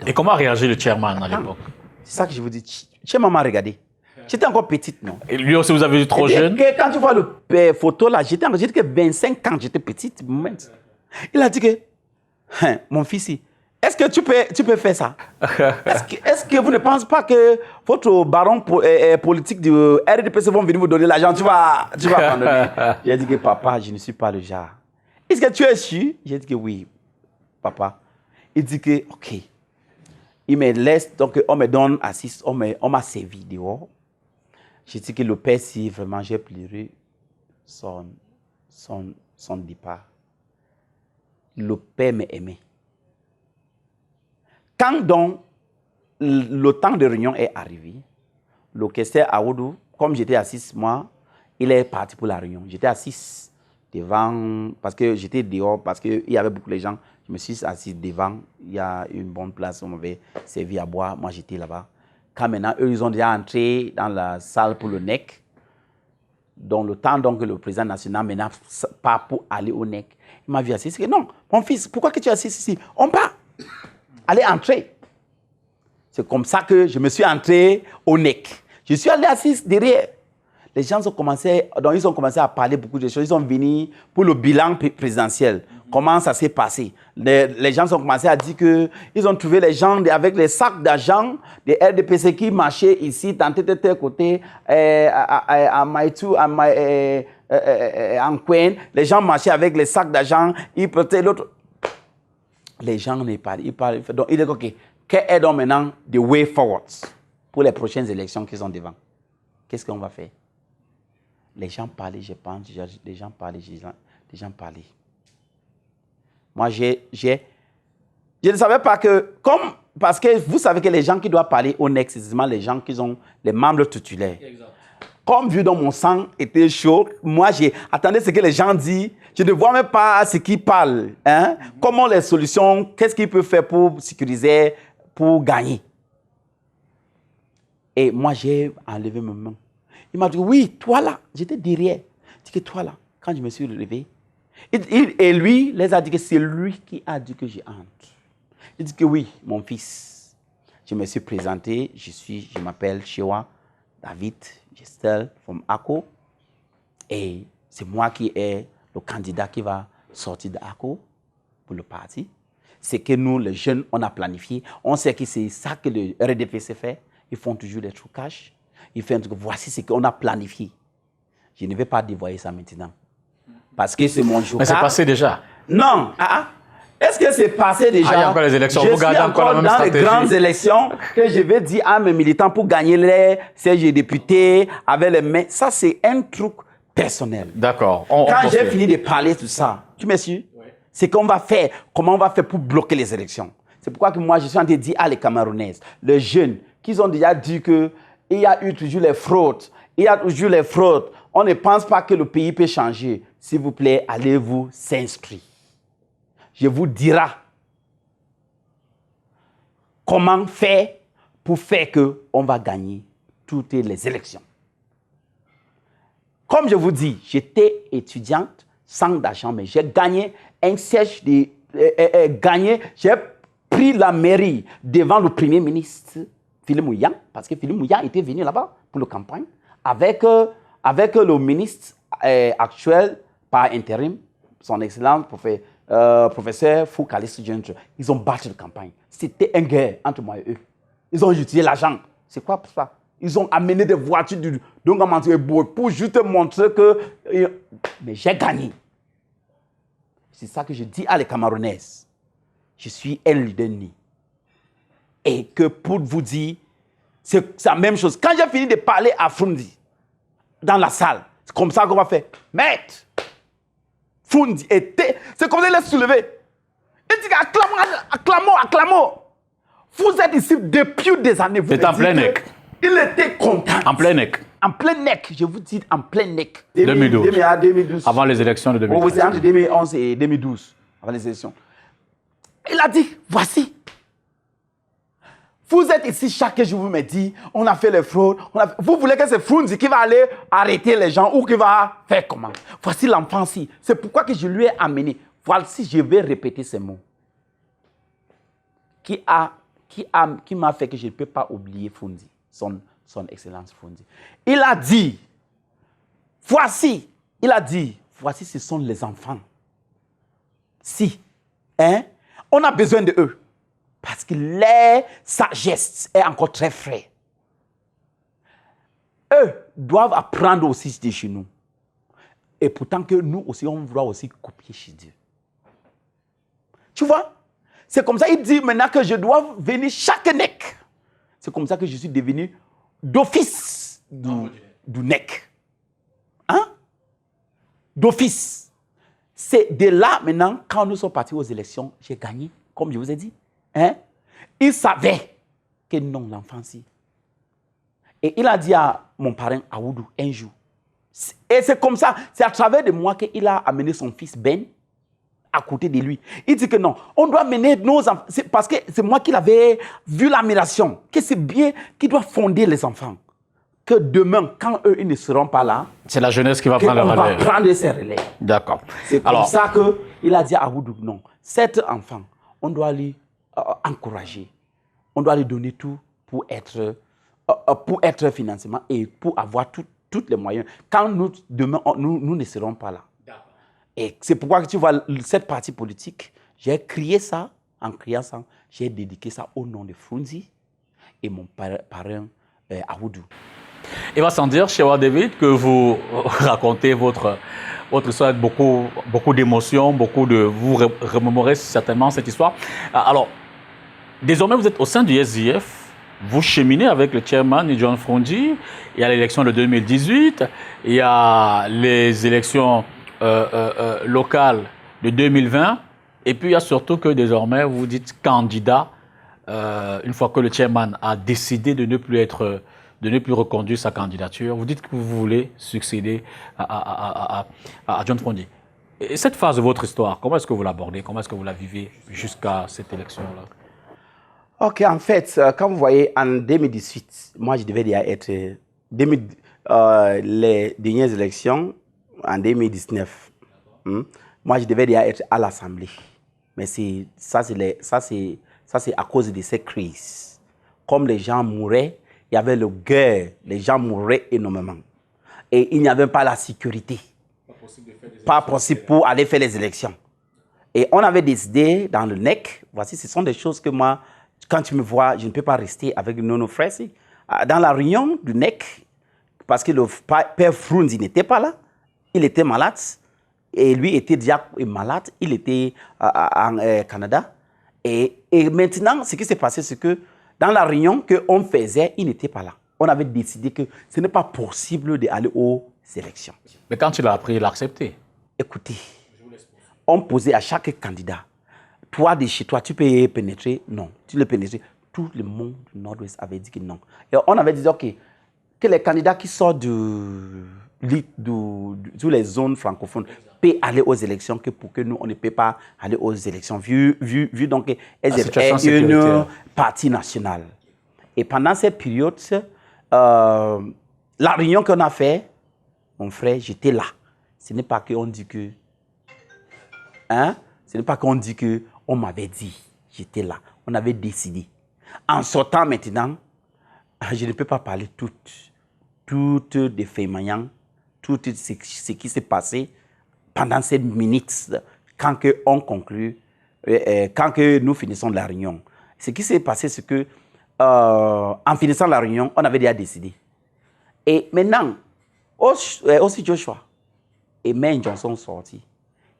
Et comment a réagi le chairman à l'époque? C'est ça que je vous dis. Chairman m'a regardé. J'étais encore petite, non? Et lui aussi, vous avez vu trop jeune? Quand tu vois le photo là, j'étais que 25 ans, j'étais petite. Il a dit que, mon fils, est-ce que tu peux faire ça? Est-ce que vous ne pensez pas que votre baron politique du RDPC vont venir vous donner l'argent? Tu vas abandonner. J'ai dit que papa, je ne suis pas le genre. Est-ce que tu es sûr? J'ai dit que oui, papa. Il dit que, ok. Il me laisse, donc on me donne assist, on m'a servi dehors. J'ai dit que le père, si vraiment j'ai pleuré son départ. Le père m'aimait. Quand donc le temps de réunion est arrivé, le questeur Aoudou, comme j'étais assis, moi, il est parti pour la réunion. J'étais assis devant, parce que j'étais dehors, parce qu'il y avait beaucoup de gens. Je me suis assis devant, il y a une bonne place, on m'avait servi à boire, moi j'étais là-bas. Quand maintenant, eux, ils ont déjà entré dans la salle pour le NEC, dans le temps donc le président national maintenant part pour aller au NEC. Il m'a vu assis, il dit non, mon fils, pourquoi que tu es assis ici? On part, allez entrer. C'est comme ça que je me suis entré au NEC. Je suis allé assis derrière. Les gens ont commencé à parler beaucoup de choses. Ils sont venus pour le bilan présidentiel. Comment ça s'est passé? Les gens ont commencé à dire qu'ils ont trouvé les gens avec les sacs d'argent des RDPC qui marchaient ici, dans tel côté, à Maïtou, en Kwen. Les gens marchaient avec les sacs d'argent. Ils prêtaient l'autre. Les gens ne parlent. Donc, il dit OK. Quel est donc maintenant the way forward pour les prochaines élections qui sont devant? Qu'est-ce qu'on va faire? Les gens parlaient, je pense, les gens parlaient. Moi, je ne savais pas que, parce que vous savez que les gens qui doivent parler au NEC, c'est seulement les gens qui ont les membres titulaires. Exact. Comme vu dans mon sang était chaud, moi, j'ai attendu ce que les gens disent. Je ne vois même pas ce qu'ils parlent. Hein? Comment les solutions, qu'est-ce qu'ils peuvent faire pour sécuriser, pour gagner. Et moi, j'ai enlevé mes mains. Il m'a dit, oui, toi là, j'étais derrière. Je dis que toi là, quand je me suis levé, Et lui les a dit que c'est lui qui a dit que j'entre. Il dit que oui, mon fils. Je me suis présenté, je m'appelle Shewa David Gestel from ACO. Et c'est moi qui est le candidat qui va sortir de ACO pour le parti. C'est que nous, les jeunes, on a planifié. On sait que c'est ça que le RDPC fait. Ils font toujours des trucages. Ils font voici ce qu'on a planifié. Je ne vais pas dévoiler ça maintenant. Parce que c'est mon jour. Mais c'est passé déjà. Non. Est-ce que c'est passé déjà? Il y a encore les élections. Je suis encore dans stratégie. Les grandes élections que je vais dire à mes militants pour gagner les sièges députés avec les mains. Ça, c'est un truc personnel. D'accord. Quand j'ai fini de parler de tout ça, tu me suis? Oui. C'est qu'on va faire, comment on va faire pour bloquer les élections. C'est pourquoi que moi, je suis en train de dire à les Camerounais, les jeunes, qui ont déjà dit qu'il y a eu toujours les fraudes. Il y a toujours les fraudes. On ne pense pas que le pays peut changer. S'il vous plaît, allez vous s'inscrire. Je vous dirai comment faire pour faire qu'on va gagner toutes les élections. Comme je vous dis, j'étais étudiante sans d'argent, mais j'ai gagné un siège, j'ai pris la mairie devant le Premier ministre Philippe Mouillan, parce que Philippe Mouillan était venu là-bas pour la campagne, avec le ministre actuel par intérim, son excellence professeur Foucalis Djentre. Ils ont battu la campagne. C'était une guerre entre moi et eux. Ils ont utilisé l'argent. C'est quoi pour ça? Ils ont amené des voitures du Dongamantou pour juste montrer que... Mais j'ai gagné. C'est ça que je dis à les Camerounais. Je suis un leader né. Et que pour vous dire, c'est la même chose. Quand j'ai fini de parler à Frundi, dans la salle, c'est comme ça qu'on va faire. Maître, Frundi était... C'est comme ça qu'il est soulevé. Il dit acclamons. Vous êtes ici depuis des années. C'est en plein nec. Il était content. En plein nec. En plein nec, je vous dis en plein nec. 2012. Avant les élections de 2012. Oui, c'est entre 2011 et 2012, avant les élections. Il a dit, voici. Vous êtes ici chaque jour, vous me dites, on a fait les fraudes. Vous voulez que c'est Frundi qui va aller arrêter les gens ou qui va faire comment? Voici l'enfant-ci. C'est pourquoi que je lui ai amené. Voici, je vais répéter ces mots. Qui m'a fait que je ne peux pas oublier Frundi, son excellence Frundi. Il a dit, voici, ce sont les enfants. Si, on a besoin de eux. Parce que leur sagesse est encore très frais. Eux doivent apprendre aussi de chez nous. Et pourtant que nous aussi, on doit aussi copier chez Dieu. Tu vois? C'est comme ça, il dit maintenant que je dois venir chaque NEC. C'est comme ça que je suis devenu d'office du NEC. Hein? D'office. C'est de là maintenant, quand nous sommes partis aux élections, j'ai gagné, comme je vous ai dit. Il savait que non, l'enfant-ci. Et il a dit à mon parrain Aoudou un jour. Et c'est comme ça, c'est à travers de moi qu'il a amené son fils Ben à côté de lui. Il dit que non, on doit mener nos enfants. Parce que c'est moi qui l'avais vu l'admiration, que c'est bien qu'il doit fonder les enfants. Que demain, quand eux, ils ne seront pas là, c'est la jeunesse qui va prendre la relève. On va prendre ses relais. D'accord. C'est comme ça qu'il a dit à Aoudou, non, cet enfant, on doit lui encourager. On doit lui donner tout pour être financement et pour avoir tous les moyens. Quand demain, nous ne serons pas là. Et c'est pourquoi que tu vois cette partie politique, j'ai crié ça, en criant ça, j'ai dédié ça au nom de Frundi et mon parrain Aoudou. Il va sans dire, Shewa David, que vous racontez votre histoire avec beaucoup d'émotions, vous remémorez certainement cette histoire. Alors, désormais, vous êtes au sein du SDF, vous cheminez avec le chairman John Frundi, il y a l'élection de 2018, il y a les élections locales de 2020, et puis il y a surtout que désormais, vous dites candidat, une fois que le chairman a décidé de ne plus reconduire sa candidature, vous dites que vous voulez succéder à John Frundi. Et cette phase de votre histoire, comment est-ce que vous l'abordez? Comment est-ce que vous la vivez jusqu'à cette élection-là? Ok, en fait, quand vous voyez, en 2018, moi, je devais déjà être... les dernières élections, en 2019, Moi, je devais déjà être à l'Assemblée. Mais ça, c'est à cause de ces crises. Comme les gens mouraient, il y avait le guerre, les gens mouraient énormément. Et il n'y avait pas la sécurité. Pas possible pour aller faire les élections. Et on avait décidé dans le NEC, voici, ce sont des choses que moi, quand tu me vois, je ne peux pas rester avec nos frères. Dans la réunion du NEC, parce que le père Frunzi n'était pas là, il était malade, et lui était déjà malade, il était en Canada. Et maintenant, ce qui s'est passé, c'est que dans la réunion qu'on faisait, il n'était pas là. On avait décidé que ce n'est pas possible d'aller aux élections. Mais quand il a appris, il a accepté. Écoutez, on posait à chaque candidat, toi de chez toi, tu peux pénétrer? Non. Tu le pénétrer? Tout le monde du Nord-Ouest avait dit que non. Et on avait dit, OK, que les candidats qui sortent sur les zones francophones peuvent aller aux élections, que pour que nous, on ne peut pas aller aux élections, vu donc qu'elles étaient une partie nationale. Et pendant cette période, la réunion qu'on a fait, mon frère, j'étais là. Ce n'est pas qu'on dit que... Hein? Ce n'est pas qu'on dit qu'on m'avait dit. J'étais là. On avait décidé. En sortant maintenant, je ne peux pas parler toutes des faits maillants, tout ce qui s'est passé pendant ces minutes, quand on conclut, quand nous finissons la réunion. Ce qui s'est passé, c'est que, en finissant la réunion, on avait déjà décidé. Et maintenant, aussi Joshua et Maine Johnson sont sortis.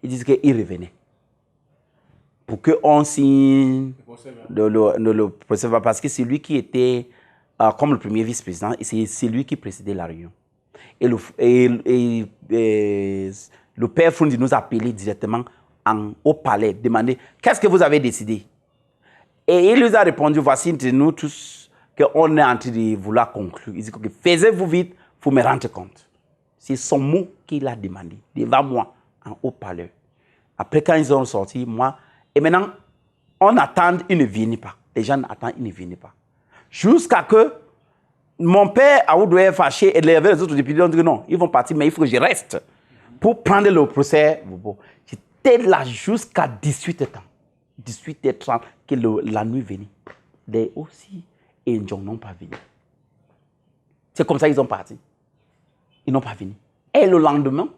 Ils disent qu'ils revenaient. Pour qu'on signe le procès, parce que c'est lui qui était, comme le premier vice-président, et c'est lui qui précédait la réunion. Et le père Frundi nous a appelé directement au palais, demandé qu'est-ce que vous avez décidé. Et il nous a répondu, voici entre nous tous qu'on est en train de vouloir conclure. Il dit, okay, faisez-vous vite, il faut me rendre compte. C'est son mot qu'il a demandé, devant moi, en haut palais. Après, quand ils ont sorti, moi, et maintenant, on attend, ils ne viennent pas. Les gens attendent, ils ne viennent pas. Jusqu'à que mon père Aoudou est fâché et les autres députés ont dit non, ils vont partir, mais il faut que je reste pour prendre le procès. J'étais là jusqu'à 18h30. 18h30 que la nuit venue. Les aussi et Njong n'ont pas venu. C'est comme ça qu'ils sont partis. Ils n'ont pas venu. Et le lendemain,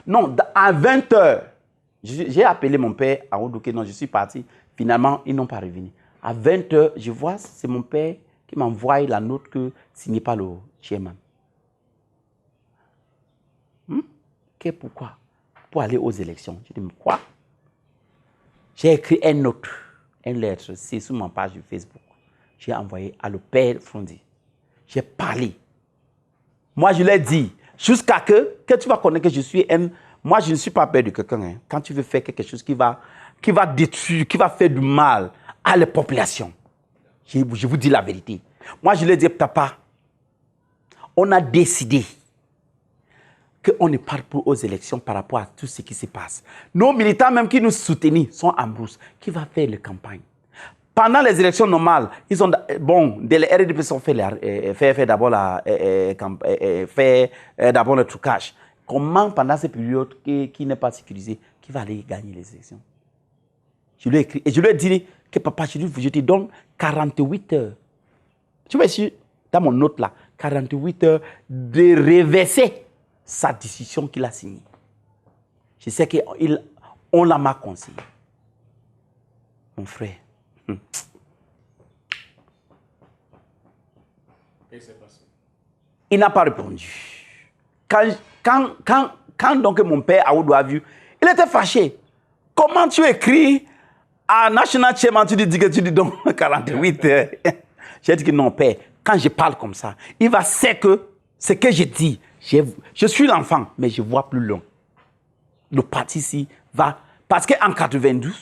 non, à 20h, j'ai appelé mon père à Oudouké, non, je suis parti. Finalement, ils n'ont pas revenu. À 20h, je vois, c'est mon père qui m'envoie la note que signée par le chairman. Pourquoi? Pour aller aux élections. Je dis, mais quoi? J'ai écrit une note, une lettre, c'est sur ma page Facebook. J'ai envoyé à le père Frundi. J'ai parlé. Moi, je lui ai dit, jusqu'à que tu vas connaître que je suis un... Moi, je ne suis pas peur de quelqu'un. Hein. Quand tu veux faire quelque chose qui va détruire, qui va faire du mal à la population, je vous dis la vérité. Moi, je lui ai dit, papa, on a décidé qu'on ne part pas aux élections par rapport à tout ce qui se passe. Nos militants, même qui nous soutenaient, sont en brousse. Qui va faire les campagnes? Pendant les élections normales, ils ont, bon, les RDP sont fait d'abord le trucage. Comment, pendant cette période qui n'est pas sécurisée, qui va aller gagner les élections? Je lui ai écrit et je lui ai dit que papa, je te donne 48 heures. Tu vois ici, dans mon note là, 48 heures de reverser sa décision qu'il a signée. Je sais qu'on l'a m'a conseillé. Mon frère. Qu'est-ce qui s'est passé? Il n'a pas répondu. Quand donc mon père Aoudou a vu, il était fâché. Comment tu écris à National Chairman, tu dis que tu dis donc 48 heures. J'ai dit que non, père, quand je parle comme ça, il va savoir que ce que je dis, je suis l'enfant, mais je vois plus loin. Le parti ici va... Parce qu'en 92,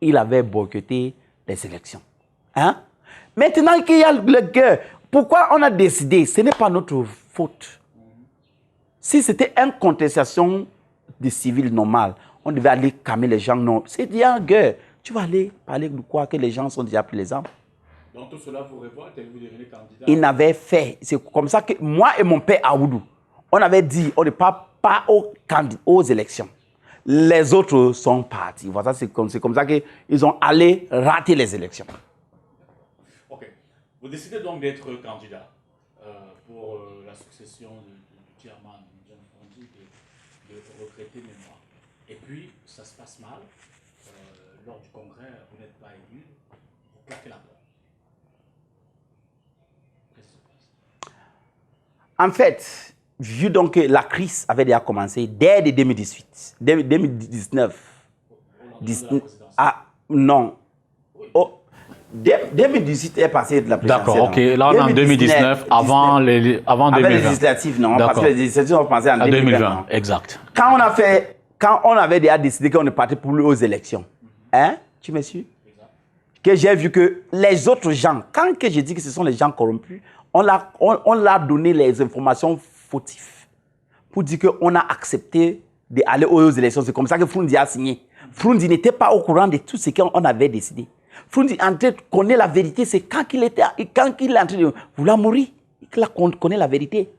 il avait boycotté les élections. Hein? Maintenant qu'il y a le guerre, pourquoi on a décidé? Ce n'est pas notre faute. Si c'était une contestation de civil normal, on devait aller calmer les gens. Non, c'est déjà une guerre. Tu vas aller parler de quoi que les gens sont déjà pris les armes. Donc tout cela vous révolte et vous devenez candidat. Il n'avait fait. C'est comme ça que moi et mon père Aoudou, on avait dit on ne part pas aux élections. les autres sont partis. Voilà, c'est comme ça qu'ils ont allé rater les élections. Ok. Vous décidez donc d'être candidat pour la succession du chairman John Frondi de regretter mémoire. Et puis, ça se passe mal. Lors du congrès, vous n'êtes pas élu. Vous claquez la porte. Qu'est-ce qui se passe? En fait, vu donc que la crise avait déjà commencé dès 2018, 2019. Ah, non. Oh, 2018 est passé de la présidentielle. D'accord, ok. Là, on est en 2019, avant 2020. Avec les législatives, non. Parce que les législatives ont commencé en 2020. Exact. Quand on avait déjà décidé qu'on est parti pour aux élections, hein, tu me suis? Que j'ai vu que les autres gens, quand que j'ai dit que ce sont les gens corrompus, on l'a donné les informations fautives pour dire qu'on a accepté d'aller aux élections. C'est comme ça que Frondi a signé. Frondi n'était pas au courant de tout ce qu'on avait décidé. Frondi en train de connaître la vérité, c'est quand il est en train de vouloir mourir, qu'il connaît la vérité.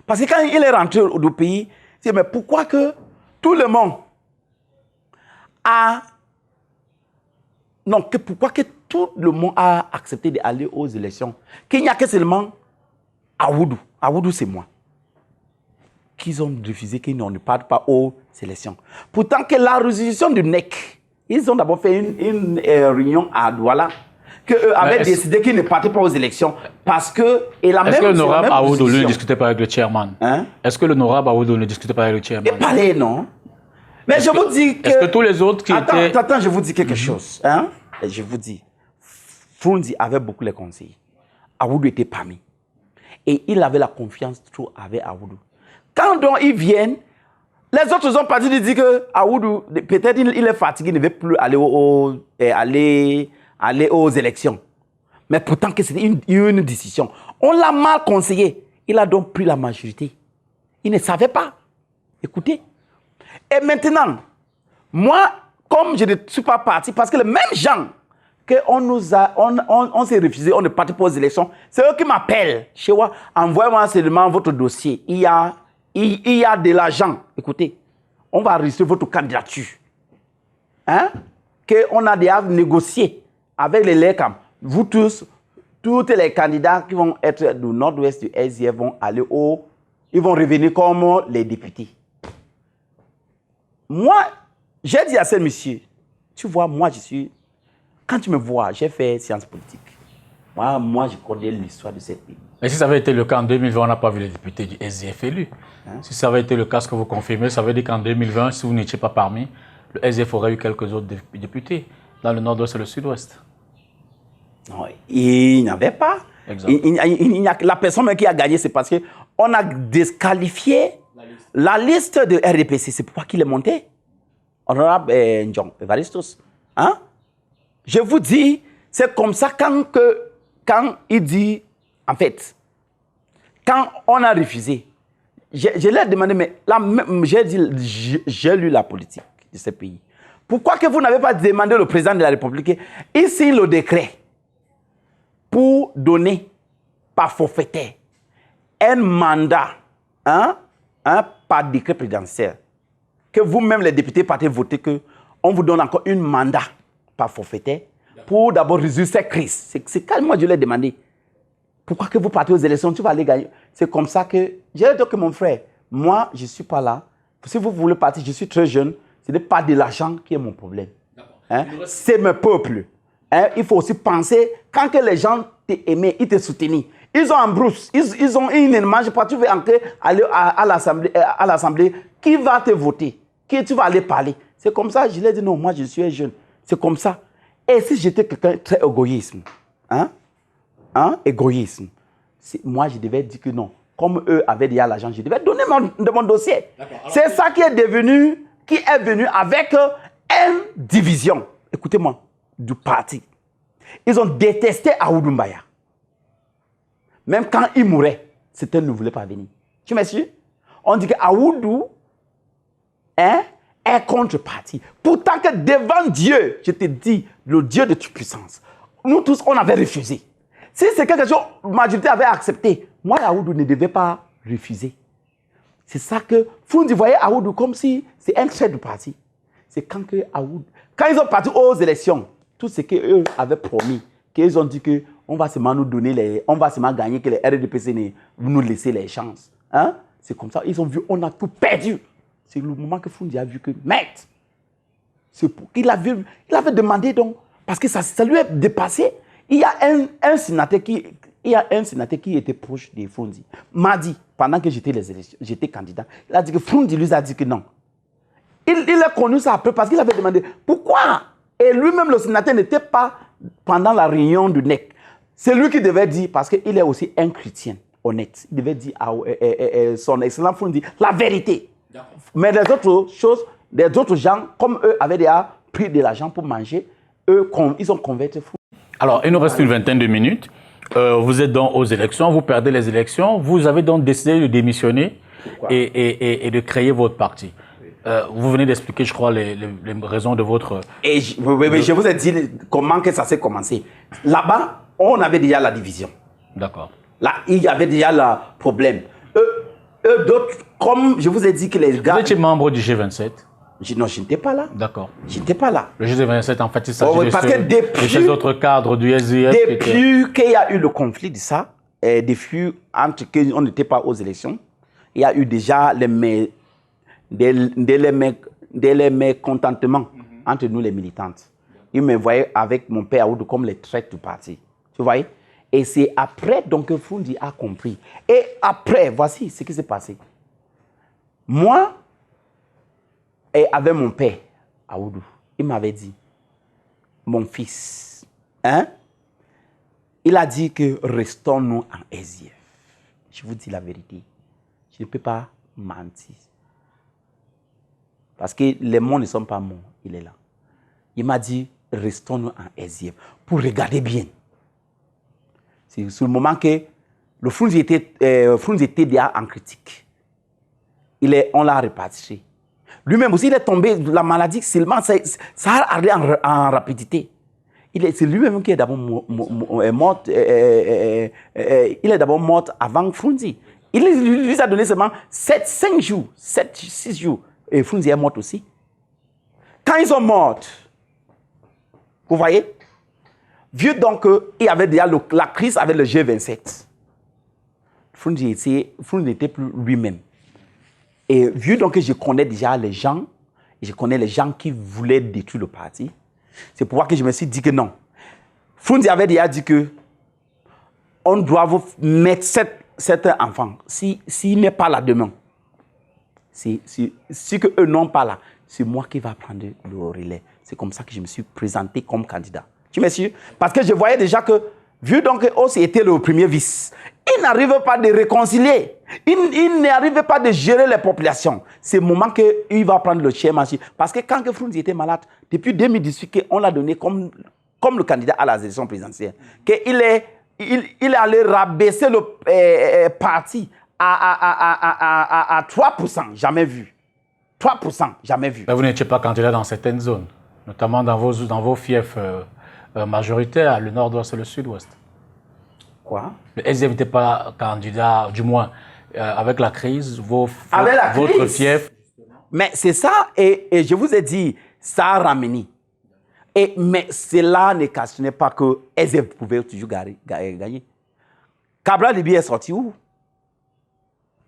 Parce que quand il est rentré au pays, il dit mais pourquoi que tout le monde a... Non, pourquoi que tout le monde a accepté d'aller aux élections? Qu'il n'y a que seulement Aoudou. Aoudou, c'est moi. Qu'ils ont refusé qu'ils ne partent pas aux élections. Pourtant que la résolution du NEC, ils ont d'abord fait une réunion à Douala, qu'eux avaient décidé qu'ils ne partaient pas aux élections parce que... Est-ce que l'honorable Aoudou ne discutait pas avec le chairman? Hein? Est-ce que l'honorable Aoudou ne discutait pas avec le chairman? Il parlait, non. Mais je vous dis que... Est-ce que tous les autres qui étaient... Attends, je vous dis quelque chose. Hein? Et je vous dis, Frondi avait beaucoup les conseillers. Aoudou était parmi. Et il avait la confiance trop avec Aoudou. Quand donc ils viennent, les autres ont parti de dire que Aoudou, peut-être il est fatigué, il ne veut plus aller aux élections. Mais pourtant que c'était une décision. On l'a mal conseillé. Il a donc pris la majorité. Il ne savait pas. Écoutez. Et maintenant, moi, comme je ne suis pas parti, parce que les mêmes gens on s'est refusé, on ne partit pas aux élections, c'est eux qui m'appellent. Chez moi, envoyez-moi seulement votre dossier. Il y a de l'argent. Écoutez, on va enregistrer votre candidature. Hein? On a déjà négocié avec les LECAM. Vous tous les candidats qui vont être du nord-ouest du SDF vont aller ils vont revenir comme les députés. Moi, j'ai dit à ce monsieur, tu vois, moi je suis... Quand tu me vois, j'ai fait sciences politiques. Moi, je connais l'histoire de ce pays. Mais si ça avait été le cas en 2020, on n'a pas vu les députés du SDF élus. Hein? Si ça avait été le cas, ce que vous confirmez, ça veut dire qu'en 2020, si vous n'étiez pas parmi, le SDF aurait eu quelques autres députés dans le nord-ouest et le sud-ouest. Non, il n'y avait pas. La personne qui a gagné, c'est parce qu'on a disqualifié la liste de RDPC. C'est pourquoi qu'il est monté. Honorable Njong Evaristos. Hein? Je vous dis, c'est comme ça quand il dit, en fait, quand on a refusé, je l'ai demandé, mais j'ai dit, j'ai lu la politique de ce pays. Pourquoi que vous n'avez pas demandé au président de la République, il signe le décret pour donner par forfaitaire un mandat, par décret présidentiel, que vous-même les députés partez voter qu'on vous donne encore un mandat par forfaitaire pour d'abord résoudre cette crise. C'est quand moi je l'ai demandé. Pourquoi que vous partez aux élections, tu vas aller gagner. C'est comme ça que j'ai dit que mon frère, moi je ne suis pas là. Si vous voulez partir, je suis très jeune. Ce n'est pas de l'argent qui est mon problème. Hein? C'est mon peuple. Hein? Il faut aussi penser, quand que les gens t'aimaient, ils te soutenaient. Ils ont en brousse, ils ne mangent pas. Tu veux aller à l'Assemblée, qui va te voter? Qui tu vas aller parler? C'est comme ça, je lui ai dit non, moi je suis jeune. C'est comme ça. Et si j'étais quelqu'un très égoïsme, égoïsme, moi je devais dire que non. Comme eux avaient déjà l'argent, je devais donner mon dossier. C'est ça qui est venu avec une division, écoutez-moi, du parti. Ils ont détesté Aoudou Mbaya. Même quand il mourait, certains ne voulaient pas venir. Tu me suis? On dit que Aoudou est contre parti. Pourtant que devant Dieu, je te dis, le Dieu de toute puissance, nous tous, on avait refusé. Si c'est quelque chose que la majorité avait accepté, moi, Aoudou ne devait pas refuser. C'est ça que Frondi voyait Aoudou comme si c'est un chef du parti. c'est quand ils ont parti aux élections, tout ce qu'eux avaient promis, qu'ils ont dit qu'on va seulement nous donner on va seulement gagner, que les RDPC nous laisser les chances. Hein? C'est comme ça, ils ont vu, on a tout perdu. C'est le moment que Foundi a vu que, merde, il avait demandé donc, parce que ça lui est dépassé. Il y a un sénateur qui était proche de Foundi. M'a dit, pendant que j'étais candidat, il a dit que Foundi lui a dit que non. Il a connu ça après parce qu'il avait demandé pourquoi. Et lui-même, le sénateur, n'était pas pendant la réunion du NEC. C'est lui qui devait dire, parce qu'il est aussi un chrétien honnête, il devait dire à son excellent Foundi la vérité. Mais les autres choses, les autres gens, comme eux avaient déjà pris de l'argent pour manger, eux, ils ont converti Foundi. Alors, il nous reste une vingtaine de minutes. Vous êtes donc aux élections, vous perdez les élections. Vous avez donc décidé de démissionner et de créer votre parti. Vous venez d'expliquer, je crois, les raisons de votre... Et je vous ai dit comment que ça s'est commencé. Là-bas, on avait déjà la division. D'accord. Là, il y avait déjà le problème. Eux d'autres, comme je vous ai dit que les gars... Vous étiez membre du G27? Non, je n'étais pas là. D'accord. Je n'étais pas là. Le G27, en fait, il s'agit de ces autres cadres du SDF. Depuis qu'il y a eu le conflit de ça, depuis entre qu'on n'était pas aux élections, il y a eu déjà les mécontentements entre nous, les militantes. Ils me voyaient avec mon père Aoudou comme les traîtres du parti. Tu vois? Et c'est après donc, que Foundi a compris. Et après, voici ce qui s'est passé. Moi, et avec mon père Aoudou, il m'avait dit, mon fils, hein? Il a dit que restons-nous en SDF. Je vous dis la vérité. Je ne peux pas mentir. Parce que les mots ne sont pas mots. Il est là. Il m'a dit, restons-nous en SDF. Pour regarder bien. C'est sur le moment que le Foundi était déjà en critique. On l'a reparti. Lui-même aussi, il est tombé, la maladie, seulement, ça a allé en rapidité. C'est lui-même qui est d'abord mort. Il est d'abord mort avant Foundi. Il lui a donné seulement 5 jours, 6 jours. Et Foundi est mort aussi. Quand ils sont morts, vous voyez, vu donc qu'il y avait déjà la crise avec le G27, Foundi n'était plus lui-même. Et vu donc que je connais déjà les gens, et je connais les gens qui voulaient détruire le parti, c'est pourquoi que je me suis dit que non. Foundi avait déjà dit que on doit vous mettre cet enfant. S'il n'est pas là demain, si que eux n'ont pas là, c'est moi qui va prendre le relais. C'est comme ça que je me suis présenté comme candidat. Tu me suis? Parce que je voyais déjà que, vu donc que Ossi était le premier vice, il n'arrive pas de réconcilier. Il n'arrive pas de gérer les populations. C'est le moment qu'il va prendre le schéma. Parce que quand Foundi était malade, depuis 2018, on l'a donné comme le candidat à la élection présidentielle. Il est allé rabaisser le parti à 3%. Jamais vu. 3%. Jamais vu. Mais vous n'étiez pas candidat dans certaines zones, notamment dans vos fiefs majoritaires, le nord-ouest et le sud-ouest. Quoi? Le SDF n'était pas candidat, du moins, avec la crise, votre crise. Fief. Mais c'est ça, et je vous ai dit, ça a ramené. Mais cela ne questionnait pas que SDF pouvait toujours gagner. Cabral Libi est sorti où?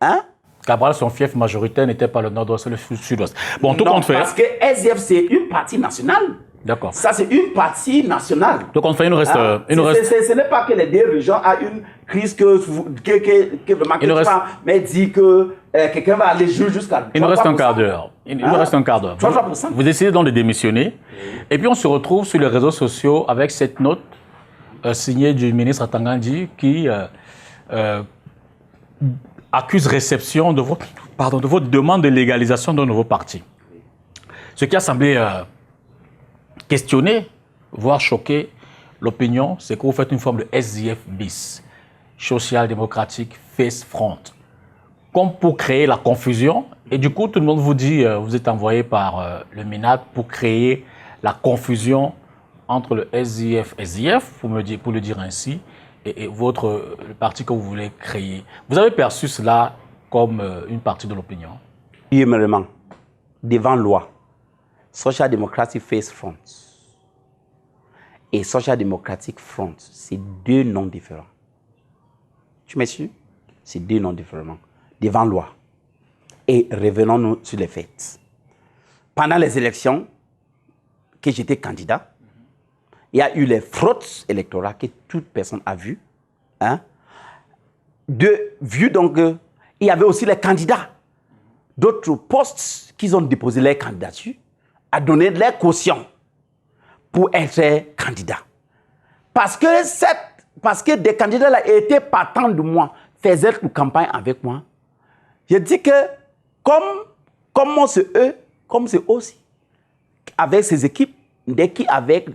Hein? Cabral, son fief majoritaire n'était pas le nord-ouest et le sud-ouest. Bon, tout compte fait. Parce que SDF, c'est une partie nationale. D'accord. Ça, c'est une partie nationale. Donc, on fait, il nous reste. Ce n'est pas que les deux régions ont une crise que le marketing mais dit que quelqu'un va aller jouer jusqu'à. Il nous reste un quart d'heure. Il nous reste un quart d'heure. Vous décidez donc de démissionner. Et puis, on se retrouve sur les réseaux sociaux avec cette note signée du ministre Atangandi qui accuse réception de votre demande de légalisation d'un nouveau parti. Ce qui a semblé questionner, voire choquer l'opinion, c'est que vous faites une forme de SDF bis, Social Democratic Face Front, comme pour créer la confusion. Et du coup, tout le monde vous dit, vous êtes envoyé par le MINAT pour créer la confusion entre le SDF, pour le dire ainsi, et le parti que vous voulez créer. Vous avez perçu cela comme une partie de l'opinion? Humainement, devant loi. Social Democratic Face Front et Social Democratic Front, c'est deux noms différents. Tu me suis? C'est deux noms différents. Devant loi. Et revenons-nous sur les faits. Pendant les élections, que j'étais candidat, il y a eu les fraudes électorales que toute personne a vues. Hein? Vu donc, il y avait aussi les candidats d'autres postes qui ont déposé leurs candidatures, à donner leur caution pour être candidat. Parce que des candidats là étaient partants de moi, faisaient une campagne avec moi. Je dis que comme c'est eux, comme c'est aussi, avec ces équipes, dès qu'avec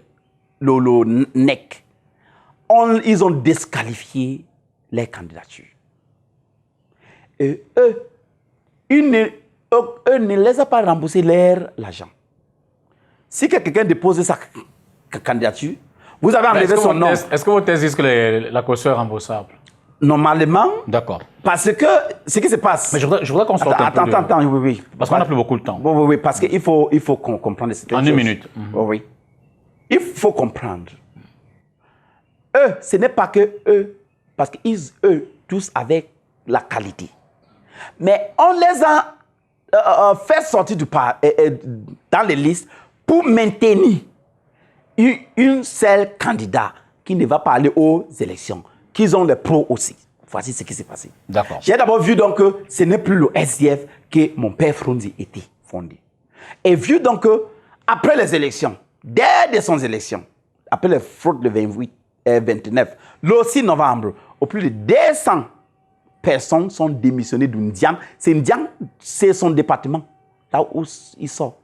le NEC, ils ont disqualifié les candidatures. Et eux ne les a pas remboursé l'argent. Si quelqu'un dépose sa candidature, vous avez enlevé son nom. Est-ce que vos thèses disent que la caution est remboursable? Normalement. D'accord. Parce que ce qui se passe. Mais je voudrais qu'on sorte un peu de... Attends, oui. Parce qu'on n'a plus beaucoup de temps. Oui, parce qu'il faut qu'on comprenne cette chose. En une minute. Oui. Il faut comprendre. Eux, ce n'est pas que eux, parce qu'eux, tous avec la qualité. Mais on les a fait sortir dans les listes pour maintenir une seule candidat qui ne va pas aller aux élections, qu'ils ont les pros aussi. Voici ce qui s'est passé. D'accord. J'ai d'abord vu donc que ce n'est plus le SDF que mon père Frunzi était fondé. Et vu donc que après les élections, dès son élection, après les fraudes de 29, le 6 novembre, au plus de 200 personnes sont démissionnées d'Undiam. C'est son département, là où il sort,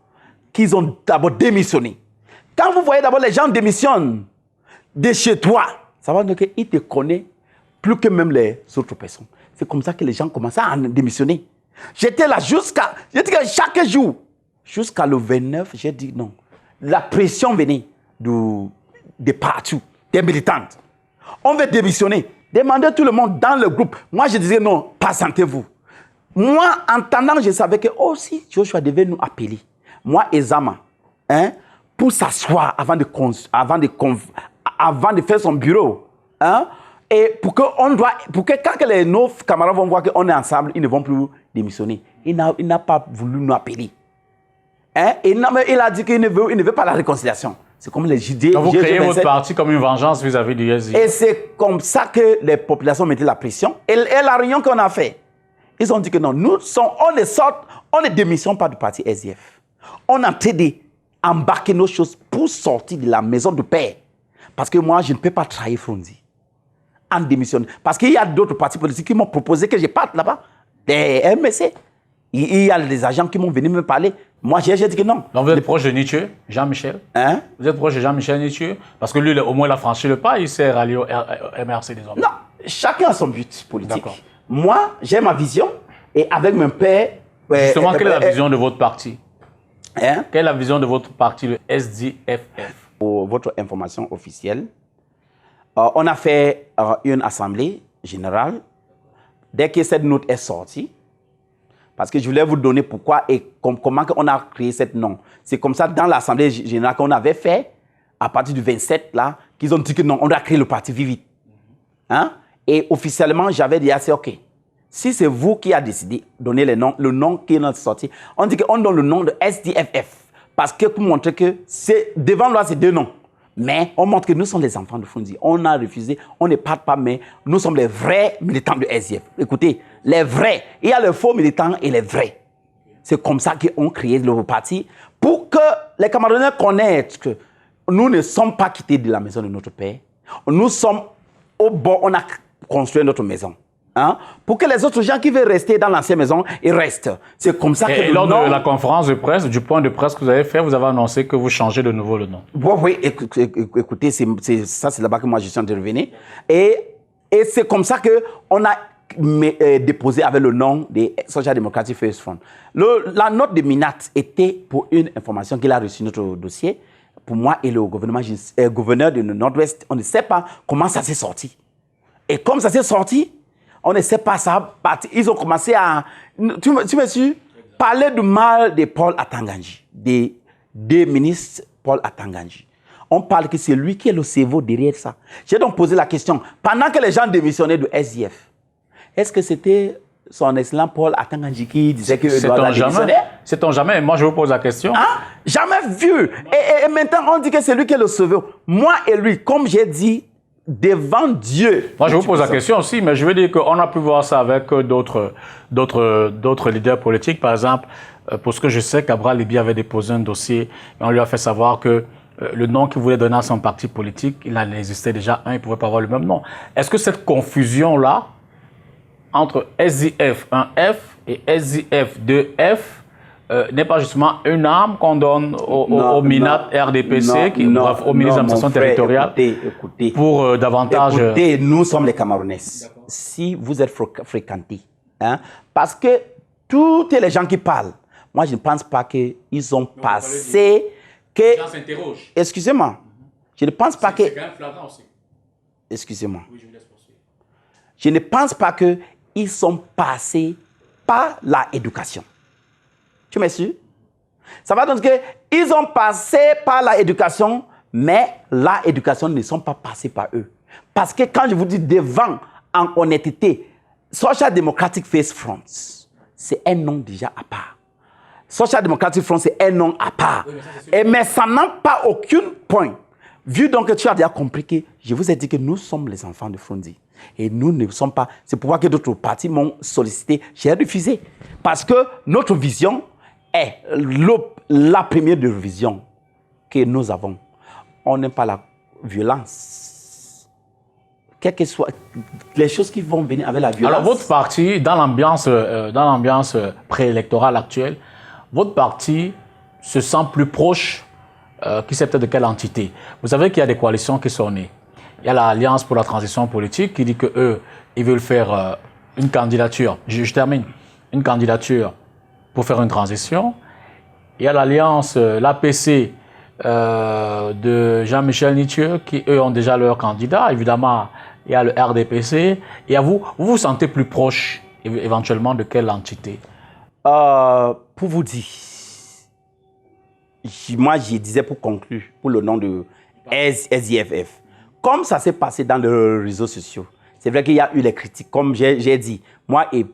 qu'ils ont d'abord démissionné. Quand vous voyez d'abord les gens démissionnent de chez toi, ça va dire qu'ils te connaissent plus que même les autres personnes. C'est comme ça que les gens commencent à démissionner. J'étais là chaque jour, jusqu'à le 29, j'ai dit non. La pression venait de partout, des militantes. On veut démissionner. Demandez tout le monde dans le groupe. Moi, je disais non, patientez-vous. Moi, en attendant, je savais que aussi Joshua devait nous appeler. Moi et Zama, pour s'asseoir avant de faire son bureau. Et pour que quand nos camarades vont voir qu'on est ensemble, ils ne vont plus démissionner. Il n'a pas voulu nous appeler. Et il a dit qu'il ne veut pas la réconciliation. C'est comme les idées. Donc vous créez votre parti comme une vengeance vis-à-vis du SDF. Et c'est comme ça que les populations mettaient la pression. Et la réunion qu'on a fait, ils ont dit que non, on ne démissionne pas du parti SDF. On a traité d'embarquer nos choses pour sortir de la maison de paix. Parce que moi, je ne peux pas trahir Frunzi en démissionnant. Parce qu'il y a d'autres partis politiques qui m'ont proposé que je parte là-bas. Des MSC. Il y a des agents qui m'ont venu me parler. Moi, j'ai dit que non. Donc vous êtes proche de Nietzsche, Jean-Michel? Vous êtes proche de Jean-Michel Nietzsche? Parce que lui, au moins, il a franchi le pas, il s'est rallié au MRC des hommes. Non, chacun a son but politique. Moi, j'ai ma vision et avec mon père... Justement, quelle est la vision de votre parti? Quelle est la vision de votre parti, le SDFF? Pour votre information officielle, on a fait une assemblée générale. Dès que cette note est sortie, parce que je voulais vous donner pourquoi et comment on a créé cette nom. C'est comme ça, dans l'Assemblée générale qu'on avait fait, à partir du 27, là, qu'ils ont dit que non, on doit créer le parti vite. Et officiellement, j'avais dit, c'est OK. Si c'est vous qui avez décidé de donner le nom qui est sorti, on dit qu'on donne le nom de SDFF. Parce que pour montrer que devant loi, c'est deux noms. Mais on montre que nous sommes les enfants de Frunzi. On a refusé, on ne part pas, mais nous sommes les vrais militants de SDF. Écoutez, les vrais. Il y a les faux militants et les vrais. C'est comme ça qu'on crée le parti pour que les Camerounais connaissent que nous ne sommes pas quittés de la maison de notre père. Nous sommes au bord, on a construit notre maison. Pour que les autres gens qui veulent rester dans l'ancienne maison, ils restent. C'est comme ça que et lors de la conférence de presse, du point de presse que vous avez fait, vous avez annoncé que vous changez de nouveau le nom. Oui, écoutez, c'est là-bas que moi je suis intervenu. Et c'est comme ça qu'on a déposé avec le nom des Social Democratic Face Front. La note de Minat était pour une information qu'il a reçue notre dossier. Pour moi et le gouverneur du Nord-Ouest, on ne sait pas comment ça s'est sorti. Et comme ça s'est sorti, on ne sait pas ça. Ils ont commencé à... Tu me suis parler du mal de Paul Atanganji, de des ministres Paul Atanganji. On parle que c'est lui qui est le cerveau derrière ça. J'ai donc posé la question, pendant que les gens démissionnaient de SDF, est-ce que c'était son excellent Paul Atanganji qui disait que doit démissionner? C'est-on jamais? Moi, je vous pose la question. Hein? Jamais vu. Et maintenant, on dit que c'est lui qui est le sauveur. Moi et lui, comme j'ai dit, devant Dieu. Moi, je vous pose la question aussi, mais je veux dire qu'on a pu voir ça avec d'autres leaders politiques. Par exemple, pour ce que je sais, Cabral Libye avait déposé un dossier et on lui a fait savoir que le nom qu'il voulait donner à son parti politique, il en existait déjà un, il ne pouvait pas avoir le même nom. Est-ce que cette confusion-là, entre SDF 1F et SDF 2F, n'est pas justement une arme qu'on donne au MINAT RDPC, au ministre de l'administration territoriale, écoutez, pour davantage... Écoutez, nous sommes les Camerounais. Si vous êtes fréquentés, hein, parce que tous les gens qui parlent, moi je ne pense pas qu'ils ont passé... Les gens s'interrogent. Excusez-moi. Je ne pense pas que... C'est quand même flagrant aussi. Excusez-moi. Oui, je vous laisse poursuivre. Je ne pense pas qu'ils sont passés par l'éducation. Tu me suis? Ça va donc qu'ils ont passé par l'éducation, mais l'éducation ne sont pas passés par eux. Parce que quand je vous dis devant, en honnêteté, Social Democratic Face Front, c'est un nom déjà à part. Social Democratic Front, c'est un nom à part. Oui, mais ça n'a pas aucun point. Vu donc que tu as déjà compris que je vous ai dit que nous sommes les enfants de Frondi. Et nous ne sommes pas... C'est pourquoi que d'autres partis m'ont sollicité. J'ai refusé. Parce que notre vision est la première de vision que nous avons. On n'aime pas la violence. Quelles que soient les choses qui vont venir avec la violence. Alors, votre parti, dans l'ambiance préélectorale actuelle, votre parti se sent plus proche, qui sait peut-être de quelle entité. Vous savez qu'il y a des coalitions qui sont nées. Il y a l'Alliance pour la transition politique qui dit qu'eux, ils veulent faire une candidature. Je termine. Une candidature pour faire une transition. Il y a l'Alliance, l'APC de Jean-Michel Nitieux qui, eux, ont déjà leur candidat. Évidemment, il y a le RDPC. Et à vous, vous vous sentez plus proche, éventuellement, de quelle entité? Pour vous dire, moi je disais pour conclure, pour le nom de SDFF, comme ça s'est passé dans les réseaux sociaux, c'est vrai qu'il y a eu les critiques, comme j'ai dit, moi et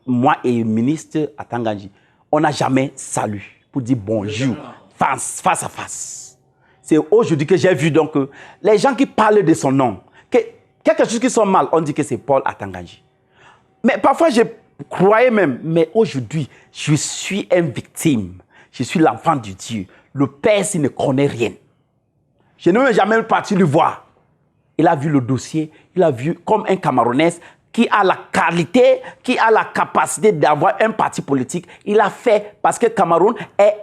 le ministre Atanganji, on n'a jamais salué pour dire bonjour, face à face. C'est aujourd'hui que j'ai vu donc les gens qui parlent de son nom, quelque chose qui sont mal, on dit que c'est Paul Atanganji. Mais parfois je croyais même, mais aujourd'hui, je suis une victime. Je suis l'enfant de Dieu. Le père, s'il ne connaît rien. Je ne veux jamais parti le voir. Il a vu le dossier, il a vu comme un Camerounais qui a la qualité, qui a la capacité d'avoir un parti politique. Il a fait, parce que Cameroun est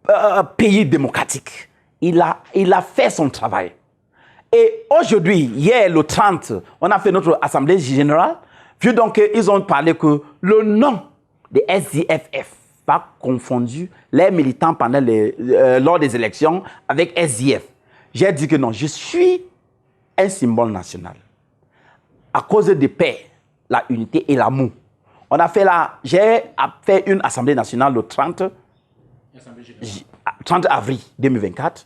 un pays démocratique. Il a fait son travail. Et aujourd'hui, hier, le 30, on a fait notre assemblée générale. Vu donc qu'ils ont parlé que le nom de SDFF va confondu les militants pendant lors des élections avec SDF. J'ai dit que non, je suis un symbole national. À cause de paix, la unité et l'amour. J'ai fait une assemblée nationale le 30 avril 2024.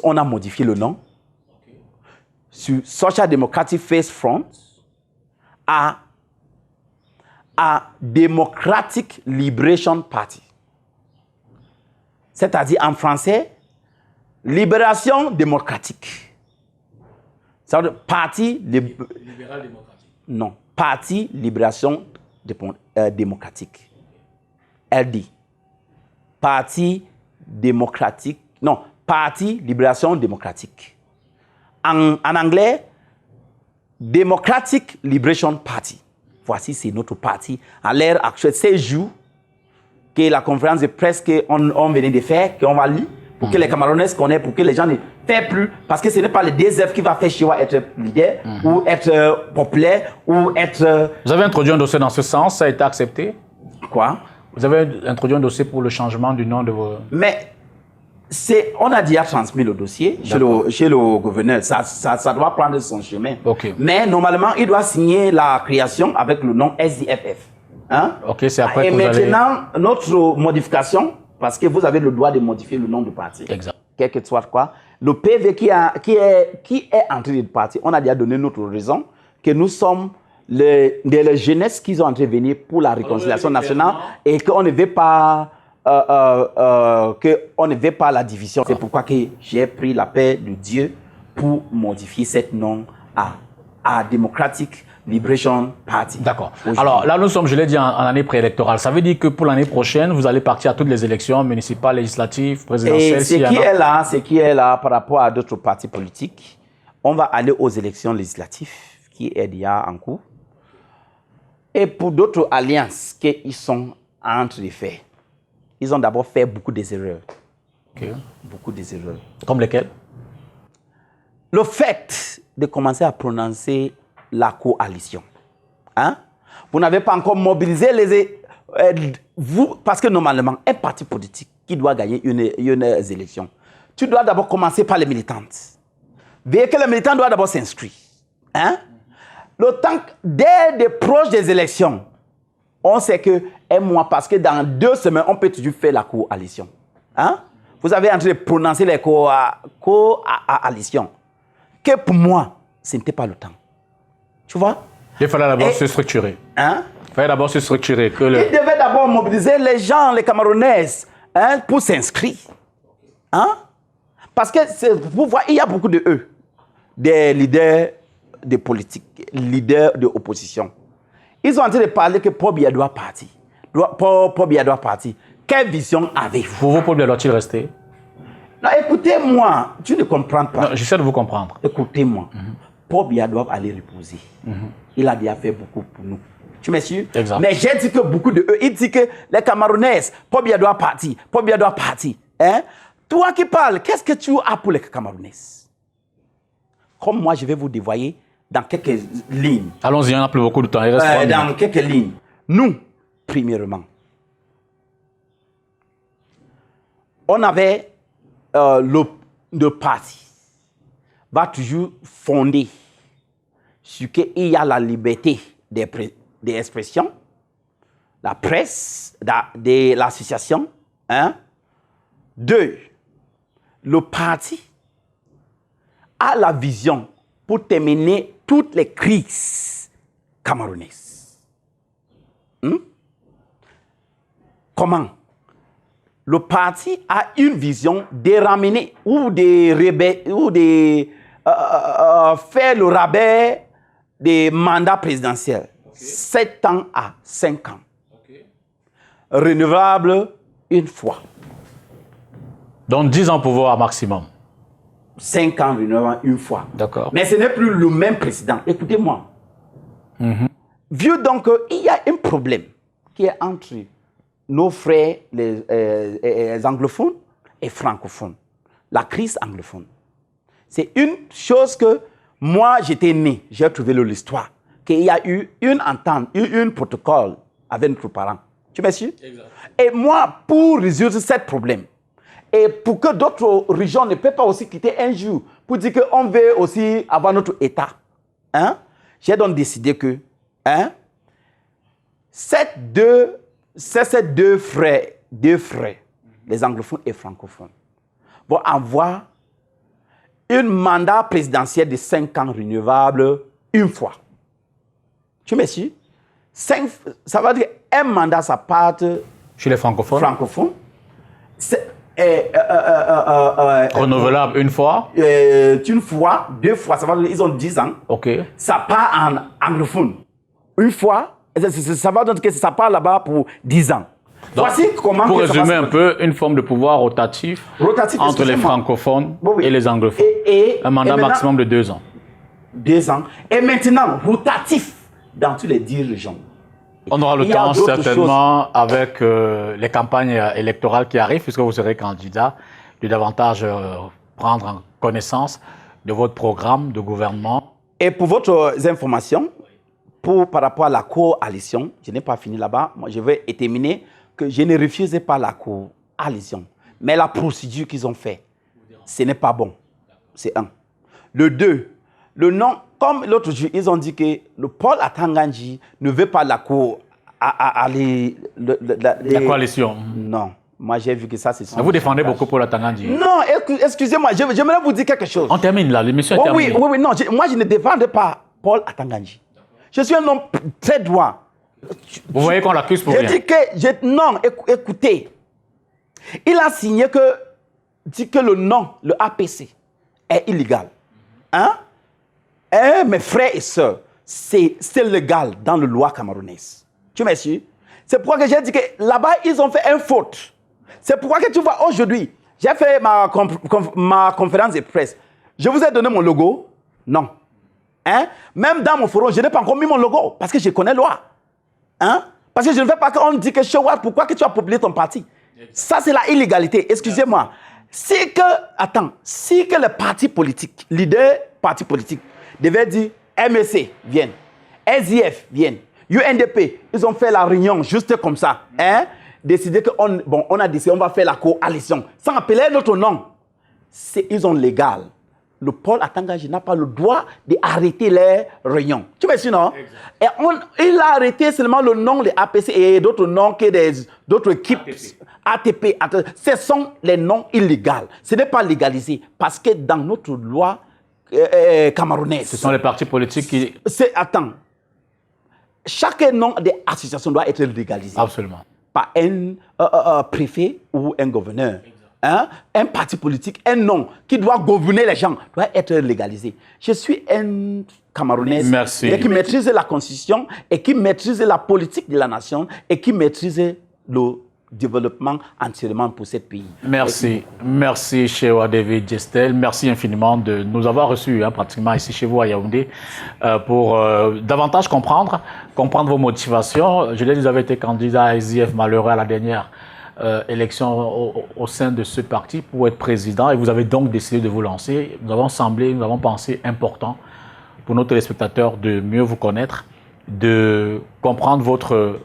On a modifié le nom. Okay. Sur Social Democratic Face Front à Democratic Liberation Party. C'est-à-dire en français, Libération démocratique. Ça veut dire Parti libéral démocratique. Non, Parti Libération démocratique. LD. Parti démocratique. Non, Parti Libération démocratique. En anglais, Democratic Liberation Party. Voici, c'est notre parti. À l'heure actuelle, 16 jours que la conférence de presse qu'on venait de faire, qu'on va lire, pour que les Camerounais connaissent, pour que les gens ne fassent plus. Parce que ce n'est pas le DSF qui va faire Chiwa être leader, ou être populaire, ou être... Vous avez introduit un dossier dans ce sens, ça a été accepté? Quoi? Vous avez introduit un dossier pour le changement du nom de vos... Mais... on a déjà transmis le dossier chez le gouverneur. Ça doit prendre son chemin. Okay. Mais normalement, il doit signer la création avec le nom SDFF. Hein? Ok, c'est après et que maintenant, notre modification Parce que vous avez le droit de modifier le nom du parti. Exact. Quel que soit quoi. Le PV qui est entré dans le parti, on a déjà donné notre raison que nous sommes les jeunesses qui ont intervenu pour la réconciliation nationale et qu'on ne veut pas la division. C'est pourquoi que j'ai pris la paix de Dieu pour modifier cet nom à Democratic Liberation Party. D'accord. Alors là, nous sommes, je l'ai dit, en année préélectorale. Ça veut dire que pour l'année prochaine, vous allez partir à toutes les élections municipales, législatives, présidentielles. Et ce qui est là par rapport à d'autres partis politiques, on va aller aux élections législatives qui est déjà en cours. Et pour d'autres alliances qu'ils sont en train de faire, ils ont d'abord fait beaucoup d'erreurs. Okay. Beaucoup d'erreurs. Comme lesquelles? Le fait de commencer à prononcer la coalition. Hein? Vous n'avez pas encore mobilisé vous, parce que normalement, un parti politique qui doit gagner une élection, tu dois d'abord commencer par les militantes. Veillez que les militants doivent d'abord s'inscrire. Hein? Le temps, dès des proches des élections, on sait que un mois, parce que dans 2 semaines, on peut toujours faire la coalition. Hein? Vous avez en train de prononcer les coalitions. Que pour moi, ce n'était pas le temps. Tu vois? Il fallait d'abord se structurer. Hein? Il fallait d'abord se structurer. Il devait d'abord mobiliser les gens, les Camerounais, hein, pour s'inscrire. Hein? Parce que, vous voyez, il y a beaucoup de eux, des leaders de politique, leaders de opposition. Ils ont en train de parler que Paul Biya doit partir. Paul Biya doit partir. Quelle vision avez-vous? Pour vous, Paul Biya doit-il rester? Non, écoutez-moi, tu ne comprends pas. Non, j'essaie de vous comprendre. Écoutez-moi. Paul Biya doit aller reposer. Il a déjà fait beaucoup pour nous. Tu me suis? Exact. Mais j'ai dit que beaucoup de eux, ils disent que les Camerounais, Paul Biya doit partir. Paul Biya doit partir. Hein? Toi qui parles, qu'est-ce que tu as pour les Camerounais? Comme moi, je vais vous dévoyer dans quelques lignes. Allons-y, on n'a plus beaucoup de temps. Il reste 3 minutes. Dans quelques lignes. Nous, premièrement, on avait le parti va toujours fonder sur qu'il y a la liberté d'expression, la presse, de l'association. 2, le parti a la vision pour terminer toutes les crises camerounaises. Comment? Le parti a une vision de ramener ou de faire le rabais des mandats présidentiels. 7 ans à 5 ans. Renouvelable une fois. Donc 10 ans pouvoir maximum. 5 ans renouvelable une fois. D'accord. Mais ce n'est plus le même président. Écoutez-moi. Vu donc, il y a un problème qui est entre nos frères, les anglophones et francophones. La crise anglophone. C'est une chose que moi, j'étais né, j'ai trouvé l'histoire, qu'il y a eu une entente, un protocole avec nos parents. Tu me suis? Exact. Et moi, pour résoudre ce problème, et pour que d'autres régions ne peuvent pas aussi quitter un jour, pour dire qu'on veut aussi avoir notre État, j'ai donc décidé que ces deux frères, les anglophones et francophones, vont avoir un mandat présidentiel de 5 ans renouvelable une fois. Tu me suis? Ça veut dire un mandat, ça part chez les francophones. Renouvelable une fois. Une fois, 2 fois, ça veut dire ils ont 10 ans. Ok. Ça part en anglophone. Une fois, ça va dire que ça part là-bas pour 10 ans. Donc, voici comment. Pour résumer un peu, une forme de pouvoir rotatif entre les francophones et les anglophones. Un mandat maximum de 2 ans. 2 ans. Et maintenant, rotatif dans toutes les 10 régions. On aura le temps certainement avec les campagnes électorales qui arrivent, puisque vous serez candidat, de davantage prendre en connaissance de votre programme de gouvernement. Et pour votre information, par rapport à la coalition, je n'ai pas fini là-bas, moi je vais terminer que je ne refusais pas la coalition. Mais la procédure qu'ils ont fait, ce n'est pas bon. C'est 1. Le 2, le nom, comme l'autre jour, ils ont dit que le Paul Atanganji ne veut pas la coalition. La coalition. Non. moi j'ai vu que ça c'est... Vous défendez beaucoup pour la Tangandji. Non, excusez-moi, j'aimerais vous dire quelque chose. On termine là, l'émission est terminée. Oui, non, moi je ne défendais pas Paul Atangandji. Je suis un homme très droit. Vous voyez qu'on l'accuse pour rien. Non, écoutez. Il a signé dit que le nom, le APC, est illégal. Hein? Mes frères et sœurs, c'est légal dans la loi camerounaise. Tu me suis? C'est pourquoi que j'ai dit que là-bas, ils ont fait une faute. C'est pourquoi que tu vois aujourd'hui, j'ai fait ma conférence de presse. Je vous ai donné mon logo? Non. Hein? Même dans mon forum, je n'ai pas encore mis mon logo parce que je connais la loi. Hein? Parce que je ne veux pas qu'on dise que Shewa, pourquoi que tu as publié ton parti? Ça, c'est la illégalité. Excusez-moi. Si que les partis politiques, leaders partis politiques, devaient dire MSC viennent, SDF viennent, UNDP, ils ont fait la réunion juste comme ça. Hein? Décider on a décidé on va faire la coalition sans appeler notre nom. Ils ont légal. Le Paul Atangandji n'a pas le droit d'arrêter les réunions. Tu me suis, non? Et il a arrêté seulement le nom des APC et d'autres noms que d'autres équipes. ATP. Ce sont les noms illégaux. Ce n'est pas légalisé parce que dans notre loi camerounaise... Ce sont les partis politiques qui... Chaque nom des associations doit être légalisé. Absolument. Par un préfet ou un gouverneur. Hein? Un parti politique, un nom qui doit gouverner les gens, doit être légalisé. Je suis un Camerounais qui maîtrise la constitution et qui maîtrise la politique de la nation et qui maîtrise le développement entièrement pour ce pays. Merci. Merci, Shewa David Gestel. Merci infiniment de nous avoir reçus pratiquement ici chez vous à Yaoundé pour davantage comprendre vos motivations. Je l'ai dit, vous avez été candidat à SDF malheureux à la dernière élection au sein de ce parti pour être président et vous avez donc décidé de vous lancer. Nous avons pensé important pour nos téléspectateurs de mieux vous connaître, de comprendre votre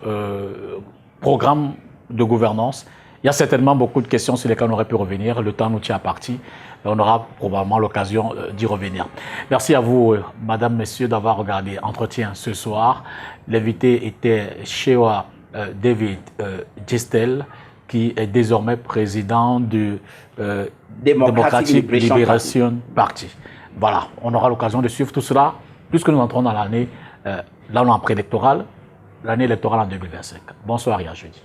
programme de gouvernance. Il y a certainement beaucoup de questions sur lesquelles on aurait pu revenir. Le temps nous tient à partie. On aura probablement l'occasion d'y revenir. Merci à vous, madame, messieurs, d'avoir regardé Entretien ce soir. L'invité était Shewa David Gestel, qui est désormais président du Democratic Liberation Party. Voilà, on aura l'occasion de suivre tout cela, puisque nous entrons dans l'année préélectorale, l'année électorale en 2025. Bonsoir et à jeudi.